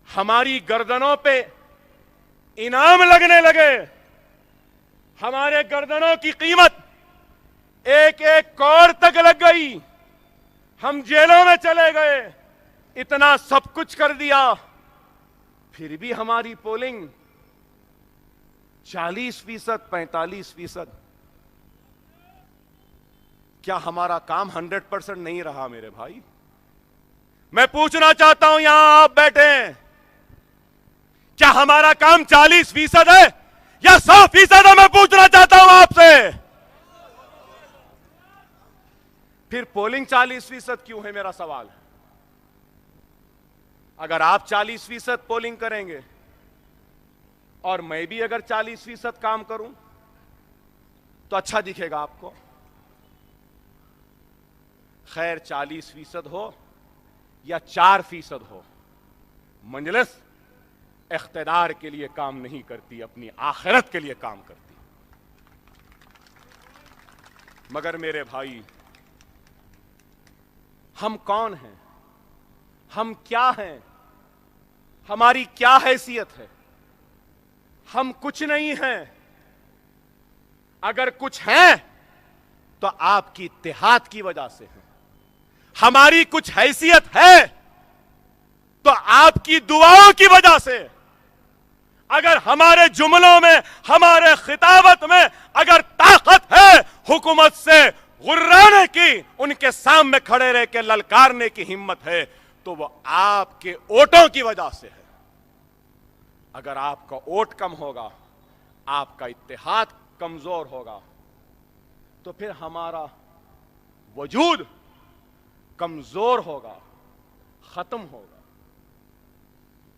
हमारी गर्दनों पे इनाम लगने लगे, हमारे गर्दनों की कीमत एक एक करोड़ तक लग गई, हम जेलों में चले गए, इतना सब कुछ कर दिया, फिर भी हमारी पोलिंग 40%, 45%। क्या हमारा काम 100% नहीं रहा मेरे भाई? मैं पूछना चाहता हूं, यहां आप बैठे हैं, क्या हमारा काम 40% है या 100% है? मैं पूछना चाहता हूं आपसे। फिर पोलिंग 40% क्यों है, मेरा सवाल है। अगर आप 40% पोलिंग करेंगे और मैं भी अगर 40% काम करूं तो अच्छा दिखेगा आपको। खैर 40% हो या 4% हो, मजलिस इख्तिदार के लिए काम नहीं करती, अपनी आखिरत के लिए काम करती। मगर मेरे भाई, हम कौन हैं, हम क्या हैं, हमारी क्या हैसियत है? हम कुछ नहीं हैं। अगर कुछ हैं तो आपकी इत्तेहाद की वजह से है। हमारी कुछ हैसियत है तो आपकी दुआओं की वजह से। अगर हमारे जुमलों में, हमारे खिताबत में अगर ताकत है हुकूमत से गुर्राने की, उनके सामने खड़े रह के ललकारने की हिम्मत है, तो वो आपके वोटों की वजह से है। अगर आपका वोट कम होगा, आपका इत्तेहाद कमजोर होगा, तो फिर हमारा वजूद कमजोर होगा, खत्म होगा।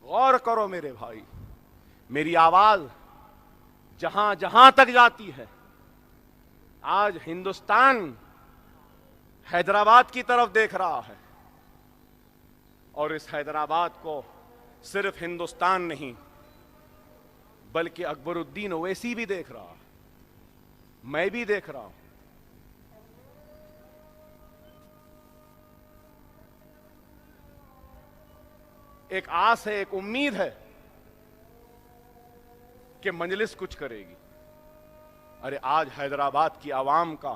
गौर करो मेरे भाई, मेरी आवाज जहां जहां तक जाती है, आज हिंदुस्तान हैदराबाद की तरफ देख रहा है, और इस हैदराबाद को सिर्फ हिंदुस्तान नहीं बल्कि अकबरुद्दीन ओवैसी भी देख रहा है, मैं भी देख रहा हूं। एक आस है, एक उम्मीद है कि मजलिस कुछ करेगी। अरे आज हैदराबाद की आवाम का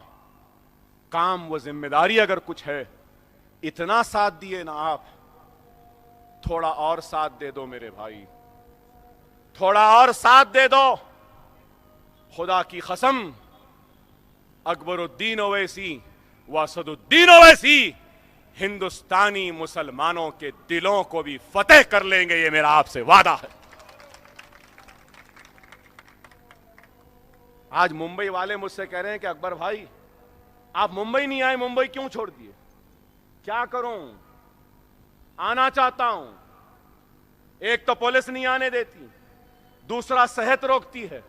काम व जिम्मेदारी अगर कुछ है, इतना साथ दिए ना आप, थोड़ा और साथ दे दो मेरे भाई, थोड़ा और साथ दे दो। खुदा की कसम, अकबरुद्दीन ओवैसी व असदुद्दीन ओवैसी हिंदुस्तानी मुसलमानों के दिलों को भी फतेह कर लेंगे, ये मेरा आपसे वादा है। आज मुंबई वाले मुझसे कह रहे हैं कि अकबर भाई आप मुंबई नहीं आए, मुंबई क्यों छोड़ दिए? क्या करूं, आना चाहता हूं, एक तो पुलिस नहीं आने देती, दूसरा सेहत रोकती है,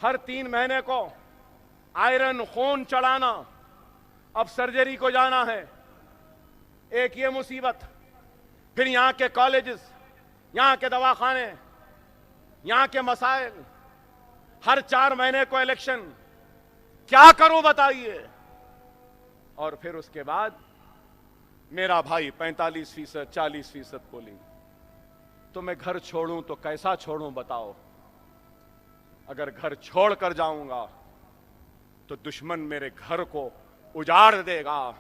हर 3 महीने को आयरन खून चढ़ाना, अब सर्जरी को जाना है, एक ये मुसीबत, फिर यहां के कॉलेजेस, यहां के दवाखाने, यहां के मसाइल, हर 4 महीने को इलेक्शन, क्या करूं बताइए। और फिर उसके बाद मेरा भाई 45%, 40% पोलिंग, तो मैं घर छोड़ूं तो कैसा छोड़ूं बताओ? अगर घर छोड़ कर जाऊंगा तो दुश्मन मेरे घर को उजाड़ देगा,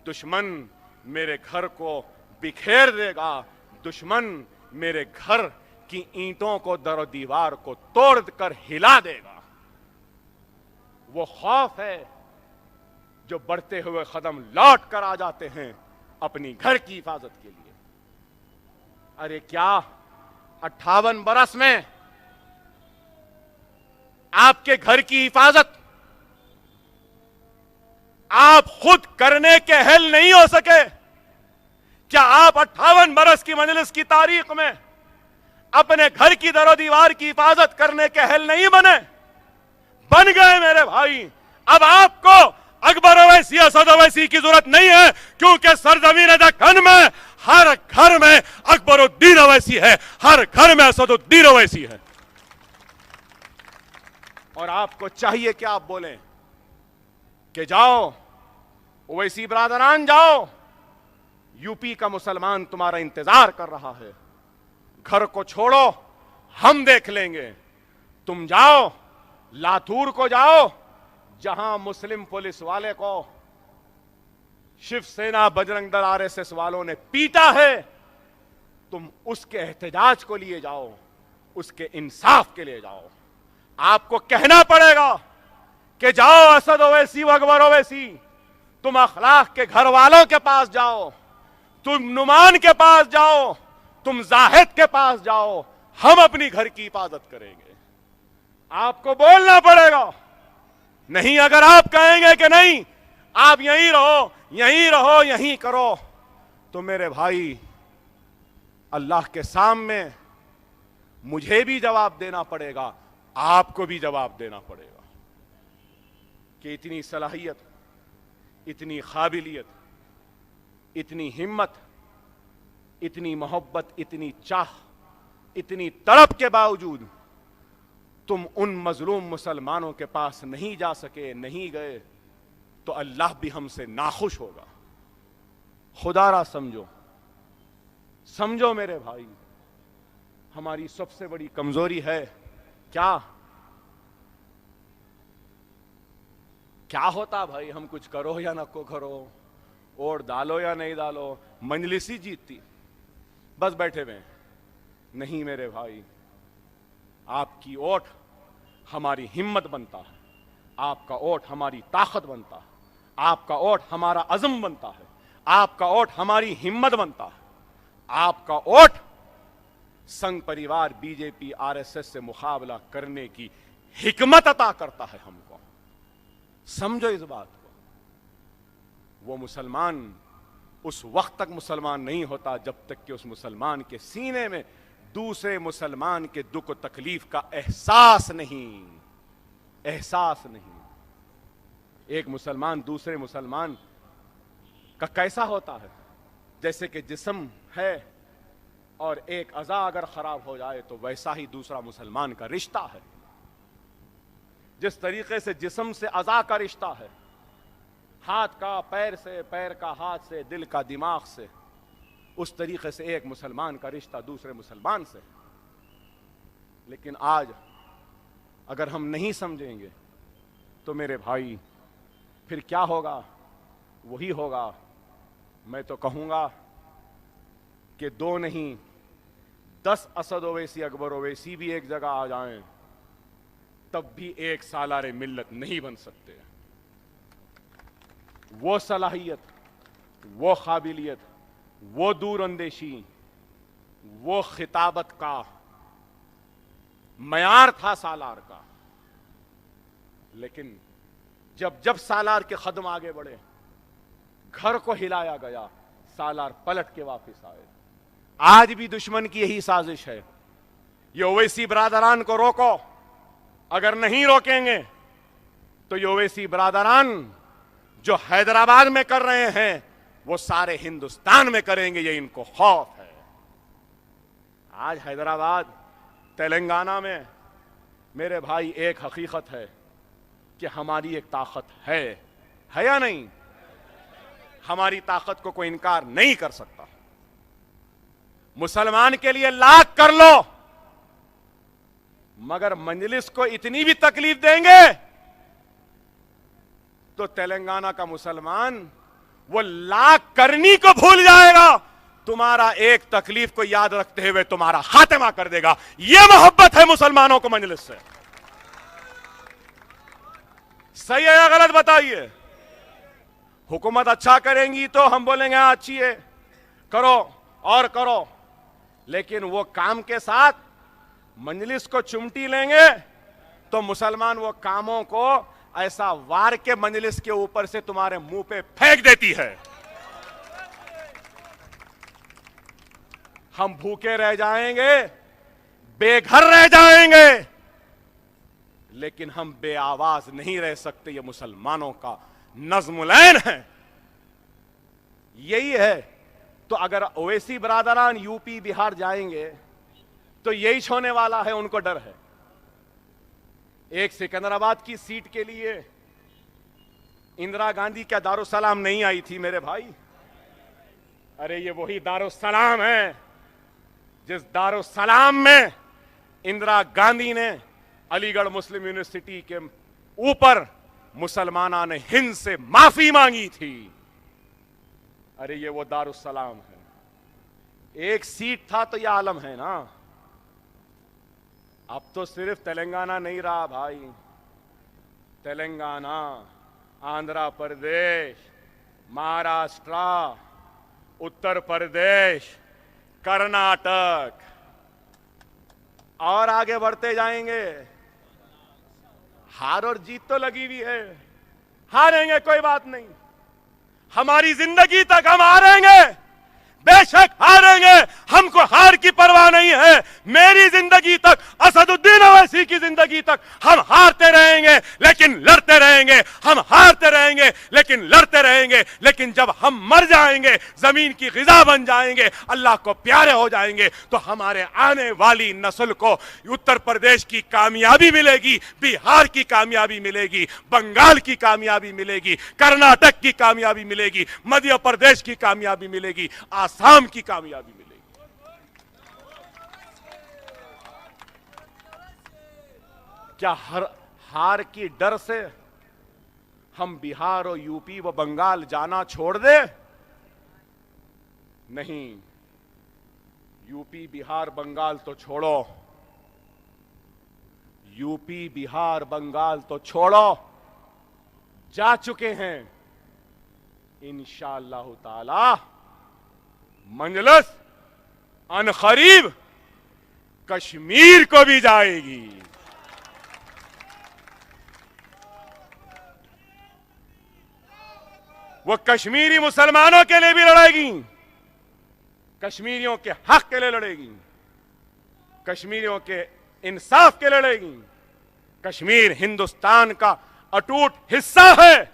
दुश्मन मेरे घर को बिखेर देगा, दुश्मन मेरे घर की ईंटों को, दर दीवार को तोड़ कर हिला देगा। वो खौफ है जो बढ़ते हुए कदम लौट कर आ जाते हैं अपनी घर की हिफाजत के लिए। अरे क्या 58 बरस में आपके घर की हिफाजत आप खुद करने के अहल नहीं हो सके? क्या आप 58 बरस की मजलिस की तारीख में अपने घर की दरो दीवार की हिफाजत करने के अहल नहीं बन गए मेरे भाई? अब आपको अकबर ओवैसी, असद ओवैसी की जरूरत नहीं है, क्योंकि सरजमीन दक्कन में हर घर में अकबरुद्दीन ओवैसी है, हर घर में असदुद्दीन ओवैसी है। और आपको चाहिए कि आप बोलें कि जाओ ओवैसी ब्रादरान, जाओ, यूपी का मुसलमान तुम्हारा इंतजार कर रहा है, घर को छोड़ो, हम देख लेंगे। तुम जाओ लातूर को, जाओ जहां मुस्लिम पुलिस वाले को शिवसेना, बजरंग दल, आरएसएस वालों ने पीटा है, तुम उसके एहतजाज को लिए जाओ, उसके इंसाफ के लिए जाओ। आपको कहना पड़ेगा कि जाओ असद ओवैसी, अकबर ओवैसी, तुम अखलाक के घर वालों के पास जाओ, तुम नुमान के पास जाओ, तुम जाहिद के पास जाओ, हम अपनी घर की हिफाजत करेंगे। आपको बोलना पड़ेगा। नहीं, अगर आप कहेंगे कि नहीं आप यहीं रहो, यहीं रहो, यहीं करो, तो मेरे भाई अल्लाह के सामने मुझे भी जवाब देना पड़ेगा, आपको भी जवाब देना पड़ेगा कि इतनी सलाहियत, इतनी काबिलियत, इतनी हिम्मत, इतनी मोहब्बत, इतनी चाह, इतनी तड़प के बावजूद तुम उन मजलूम मुसलमानों के पास नहीं जा सके, नहीं गए, तो अल्लाह भी हमसे नाखुश होगा। खुदारा समझो, समझो मेरे भाई, हमारी सबसे बड़ी कमजोरी है क्या होता भाई, हम कुछ करो या ना को करो, वोट डालो या नहीं डालो, मजलिस ही जीतती, बस बैठे हुए। नहीं मेरे भाई, आपकी वोट हमारी हिम्मत बनता है, आपका वोट हमारी ताकत बनता है, आपका वोट हमारा अज़म बनता है, आपका वोट हमारी हिम्मत बनता है, आपका वोट संघ परिवार बीजेपी आरएसएस से मुकाबला करने की हिकमत अता करता है हमको। समझो इस बात को। वो मुसलमान उस वक्त तक मुसलमान नहीं होता जब तक कि उस मुसलमान के सीने में दूसरे मुसलमान के दुख और तकलीफ का एहसास नहीं। एक मुसलमान दूसरे मुसलमान का कैसा होता है? जैसे कि जिस्म है और एक अज़ा अगर खराब हो जाए तो वैसा ही दूसरा मुसलमान का रिश्ता है। जिस तरीके से जिस्म से अज़ा का रिश्ता है, हाथ का पैर से, पैर का हाथ से, दिल का दिमाग से, उस तरीके से एक मुसलमान का रिश्ता दूसरे मुसलमान से। लेकिन आज अगर हम नहीं समझेंगे तो मेरे भाई फिर क्या होगा? वही होगा, मैं तो कहूंगा कि 2 नहीं 10 असद ओवैसी, अकबर ओवैसी भी एक जगह आ जाएं, तब भी एक सालारे मिल्लत नहीं बन सकते। वो सलाहियत, वो काबिलियत, वो दूरअंदेशी, वो खिताबत का मयार था सालार का। लेकिन जब जब सालार के कदम आगे बढ़े, घर को हिलाया गया, सालार पलट के वापस आए। आज भी दुश्मन की यही साजिश है, ये ओवैसी ब्रादरान को रोको। अगर नहीं रोकेंगे तो ये ओवैसी ब्रादरान जो हैदराबाद में कर रहे हैं वो सारे हिंदुस्तान में करेंगे, ये इनको खौफ है। आज हैदराबाद, तेलंगाना में मेरे भाई एक हकीकत है कि हमारी एक ताकत है या नहीं? हमारी ताकत को कोई इनकार नहीं कर सकता। मुसलमान के लिए लाख कर लो, मगर मजलिस को इतनी भी तकलीफ देंगे तो तेलंगाना का मुसलमान वो लाख करनी को भूल जाएगा, तुम्हारा एक तकलीफ को याद रखते हुए तुम्हारा खात्मा कर देगा। ये मोहब्बत है मुसलमानों को मजलिस से। सही है या गलत बताइए? हुकूमत अच्छा करेंगी तो हम बोलेंगे हाँ अच्छी है, करो और करो, लेकिन वो काम के साथ मजलिस को चुमटी लेंगे तो मुसलमान वो कामों को ऐसा वार के मजलिस के ऊपर से तुम्हारे मुंह पे फेंक देती है। हम भूखे रह जाएंगे, बेघर रह जाएंगे, लेकिन हम बेआवाज नहीं रह सकते। ये मुसलमानों का नज़्मुल-ऐन है, यही है। तो अगर ओवैसी बरादरान यूपी बिहार जाएंगे तो यही होने वाला है, उनको डर है। एक सिकंदराबाद की सीट के लिए इंदिरा गांधी क्या दारुसलाम नहीं आई थी मेरे भाई? अरे ये वही दारुसलाम है जिस दारुसलाम में इंदिरा गांधी ने अलीगढ़ मुस्लिम यूनिवर्सिटी के ऊपर मुसलमाना ने हिंद से माफी मांगी थी। अरे ये वो दारुसलाम है। एक सीट था तो ये आलम है ना। अब तो सिर्फ तेलंगाना नहीं रहा भाई, तेलंगाना, आंध्र प्रदेश, महाराष्ट्र, उत्तर प्रदेश, कर्नाटक, और आगे बढ़ते जाएंगे। हार और जीत तो लगी हुई है, हारेंगे कोई बात नहीं, हमारी जिंदगी तक हम हारेंगे, बेशक हारेंगे, हमको हार की परवाह नहीं है। मेरी जिंदगी तक, असदुद्दीन ओवैसी की जिंदगी तक हम हारते रहेंगे लेकिन लड़ते रहेंगे, हम हारते रहेंगे लेकिन लड़ते रहेंगे। लेकिन जब हम मर जाएंगे, जमीन की ग़िज़ा बन जाएंगे, अल्लाह को प्यारे हो जाएंगे, तो हमारे आने वाली नस्ल को उत्तर प्रदेश की कामयाबी मिलेगी, बिहार की कामयाबी मिलेगी, बंगाल की कामयाबी मिलेगी, कर्नाटक की कामयाबी मिलेगी, मध्य प्रदेश की कामयाबी मिलेगी, आसाम की कामयाबी मिलेगी। क्या हार की डर से हम बिहार और यूपी व बंगाल जाना छोड़ दे? नहीं, यूपी बिहार बंगाल तो छोड़ो, यूपी बिहार बंगाल तो छोड़ो, जा चुके हैं। इंशाअल्लाह ताला मंजलिस अनकरीब कश्मीर को भी जाएगी। वो कश्मीरी मुसलमानों के लिए भी लड़ेगी, कश्मीरियों के हक के लिए लड़ेगी, कश्मीरियों के इंसाफ के लिए लड़ेगी। कश्मीर हिंदुस्तान का अटूट हिस्सा है,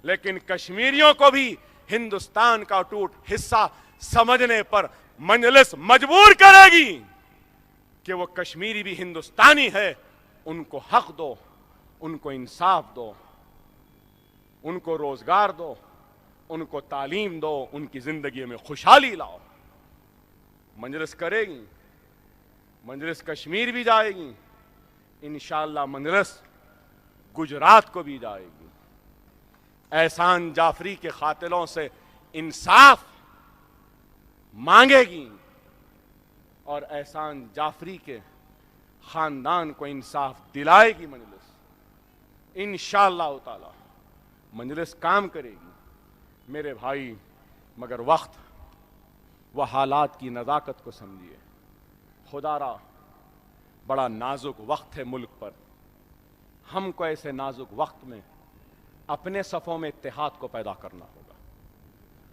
लेकिन कश्मीरियों को भी हिंदुस्तान का अटूट हिस्सा समझने पर मंजलिस मजबूर करेगी कि वो कश्मीरी भी हिंदुस्तानी है। उनको हक दो, उनको इंसाफ दो, उनको रोजगार दो, उनको तालीम दो, उनकी जिंदगी में खुशहाली लाओ। मंजलिस करेगी, मंजलिस कश्मीर भी जाएगी, इंशाअल्लाह मंजलिस गुजरात को भी जाएगी। एहसान जाफरी के कातिलों से इंसाफ मांगेगी और एहसान जाफरी के खानदान को इंसाफ दिलाएगी मंजलिस। इंशाअल्लाह ताला मंजलिस काम करेगी मेरे भाई, मगर वक्त व हालात की नज़ाकत को समझिए। खुदारा बड़ा नाजुक वक्त है मुल्क पर। हमको ऐसे नाजुक वक्त में अपने सफ़ों में इत्तेहाद को पैदा करना होगा।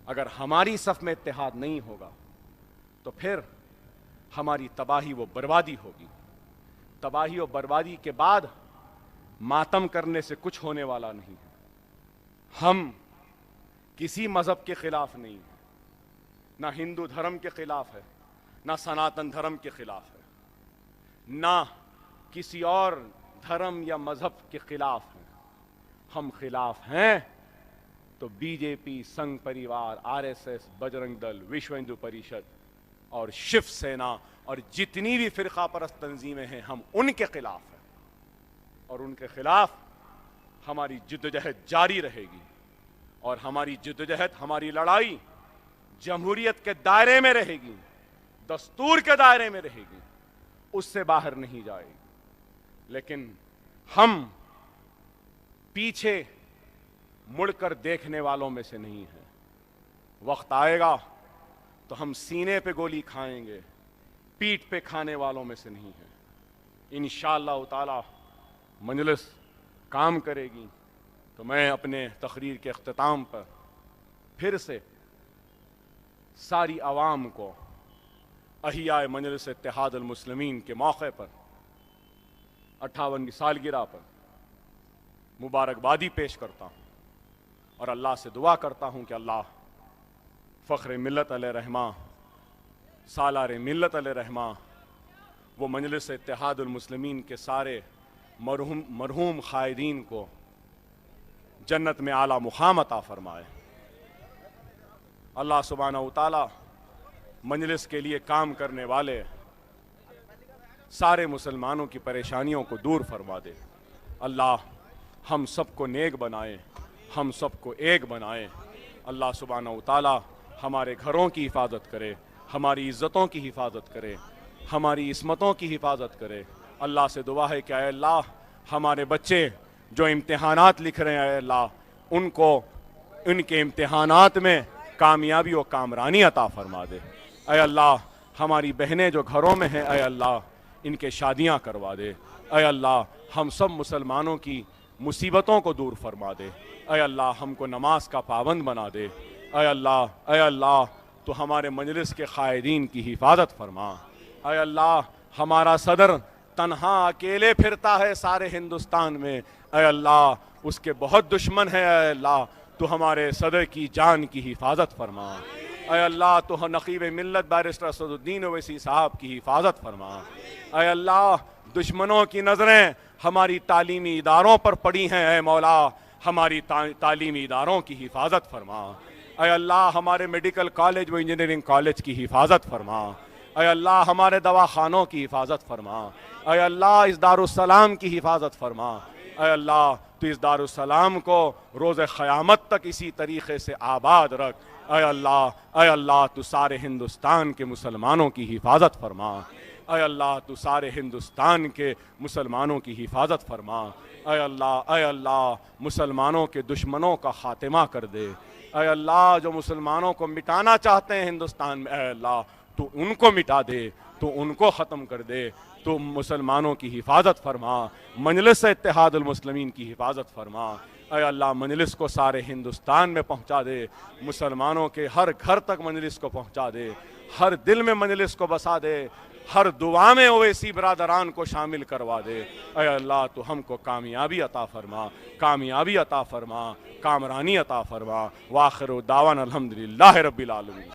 अगर हमारी सफ़ में इत्तेहाद नहीं होगा तो फिर हमारी तबाही व बर्बादी होगी। तबाही और बर्बादी के बाद मातम करने से कुछ होने वाला नहीं है। हम किसी मजहब के खिलाफ नहीं है, ना हिंदू धर्म के खिलाफ है, ना सनातन धर्म के खिलाफ है, ना किसी और धर्म या मजहब के खिलाफ है। हम खिलाफ हैं तो बीजेपी, संघ परिवार, आरएसएस, बजरंग दल, विश्व हिंदू परिषद और शिव सेना और जितनी भी फिरका परस्त तंजीमें हैं, हम उनके खिलाफ हैं और उनके खिलाफ हमारी जिद्दोजहद जारी रहेगी। और हमारी जिद्दोजहद, हमारी लड़ाई जमहूरियत के दायरे में रहेगी, दस्तूर के दायरे में रहेगी, उससे बाहर नहीं जाएगी। लेकिन हम पीछे मुड़कर देखने वालों में से नहीं हैं। वक्त आएगा तो हम सीने पे गोली खाएंगे, पीठ पे खाने वालों में से नहीं हैं। इंशाअल्लाह ताला मजलिस काम करेगी। तो मैं अपने तकरीर के अख्तिताम पर फिर से सारी आवाम को अहिया मजलिस इत्तेहादुल मुस्लिमीन के मौके पर 58वीं सालगिरह पर मुबारकबादी पेश करता हूँ और अल्लाह से दुआ करता हूँ कि अल्लाह फ़ख्र मिल्लत अलैहि रहमा, सालार मिल्लत अलैहि रहमा, वो मजलिस इत्तेहादुल मुस्लिमीन के सारे मरहूम क़ायदीन को जन्नत में आला मुक़ाम अता फरमाए। अल्लाह सुब्हानहू व तआला मजलिस के लिए काम करने वाले सारे मुसलमानों की परेशानियों को दूर फरमा दे। अल्लाह हम सबको नेक बनाए, हम सबको एक बनाए। अल्लाह सुब्हानहू व तआला हमारे घरों की हिफाजत करे, हमारी इज़्ज़तों की हिफाजत करे, हमारी इस्मतों की हिफाजत करे। अल्लाह से दुआ है कि अल्लाह हमारे बच्चे जो इम्तिहानात लिख रहे हैं अल्लाह उनको उनके इम्तिहानात में कामयाबी और कामरानी अता फरमा दे। अल्लाह हमारी बहनें जो घरों में हैं अल्लाह इनके शादियां करवा दे। अल्लाह हम सब मुसलमानों की मुसीबतों को दूर फरमा दे। अल्लाह हमको नमाज का पाबंद बना दे। अल्लाह तो हमारे मजलिस के क़ायदीन की हिफाजत फरमा। अल्लाह हमारा सदर तन्हा अकेले फिरता है सारे हिंदुस्तान में। अल्लाह उसके बहुत दुश्मन है। अल्लाह तो हमारे सदर की जान की हिफाजत फरमा। अल्लाह तो नक़ीब मिल्लत बैरिस्टर असदुद्दीन ओवैसी साहब की हिफाजत फरमा। अल्लाह दुश्मनों की नज़रें हमारी तालीमी इदारों पर पड़ी हैं। ऐ मौला हमारी तालीमी इदारों की हिफाजत फरमा। अल्लाह हमारे मेडिकल कॉलेज व इंजीनियरिंग कॉलेज की हिफाजत फरमा। अल्लाह हमारे दवाखानों की हिफाजत फरमा। अल्लाह इस दारुस्सलाम की हिफाजत फरमा। अल्लाह तो इस दारुस्सलाम को रोज़ क़यामत तक इसी तरीक़े से आबाद रख। अल्लाह तू सारे हिंदुस्तान के मुसलमानों की हिफाजत फरमा। अल्लाह तू सारे हिंदुस्तान के मुसलमानों की हिफाजत फरमा। अल्लाह मुसलमानों के दुश्मनों का ख़ात्मा कर दे। अल्लाह जो मुसलमानों को मिटाना चाहते हैं हिंदुस्तान में अल्लाह तू उनको मिटा दे, तू उनको ख़त्म कर दे। तो मुसलमानों की हिफाजत फरमा, मजलिस इत्तेहादुल मुस्लिमीन की हिफाजत फरमा। अल्लाह मजलिस को सारे हिंदुस्तान में पहुँचा दे, मुसलमानों के हर घर तक मजलिस को पहुँचा दे, हर दिल में मजलिस को बसा दे, हर दुआ में ओवैसी बरादरान को शामिल करवा दे। अल्लाह तो हमको कामयाबी अता फरमा, कामयाबी अता फरमा, कामरानी अता फरमा। वाखिर दावाना अल्हम्दुलिल्लाहि रब्बिल आलमीन।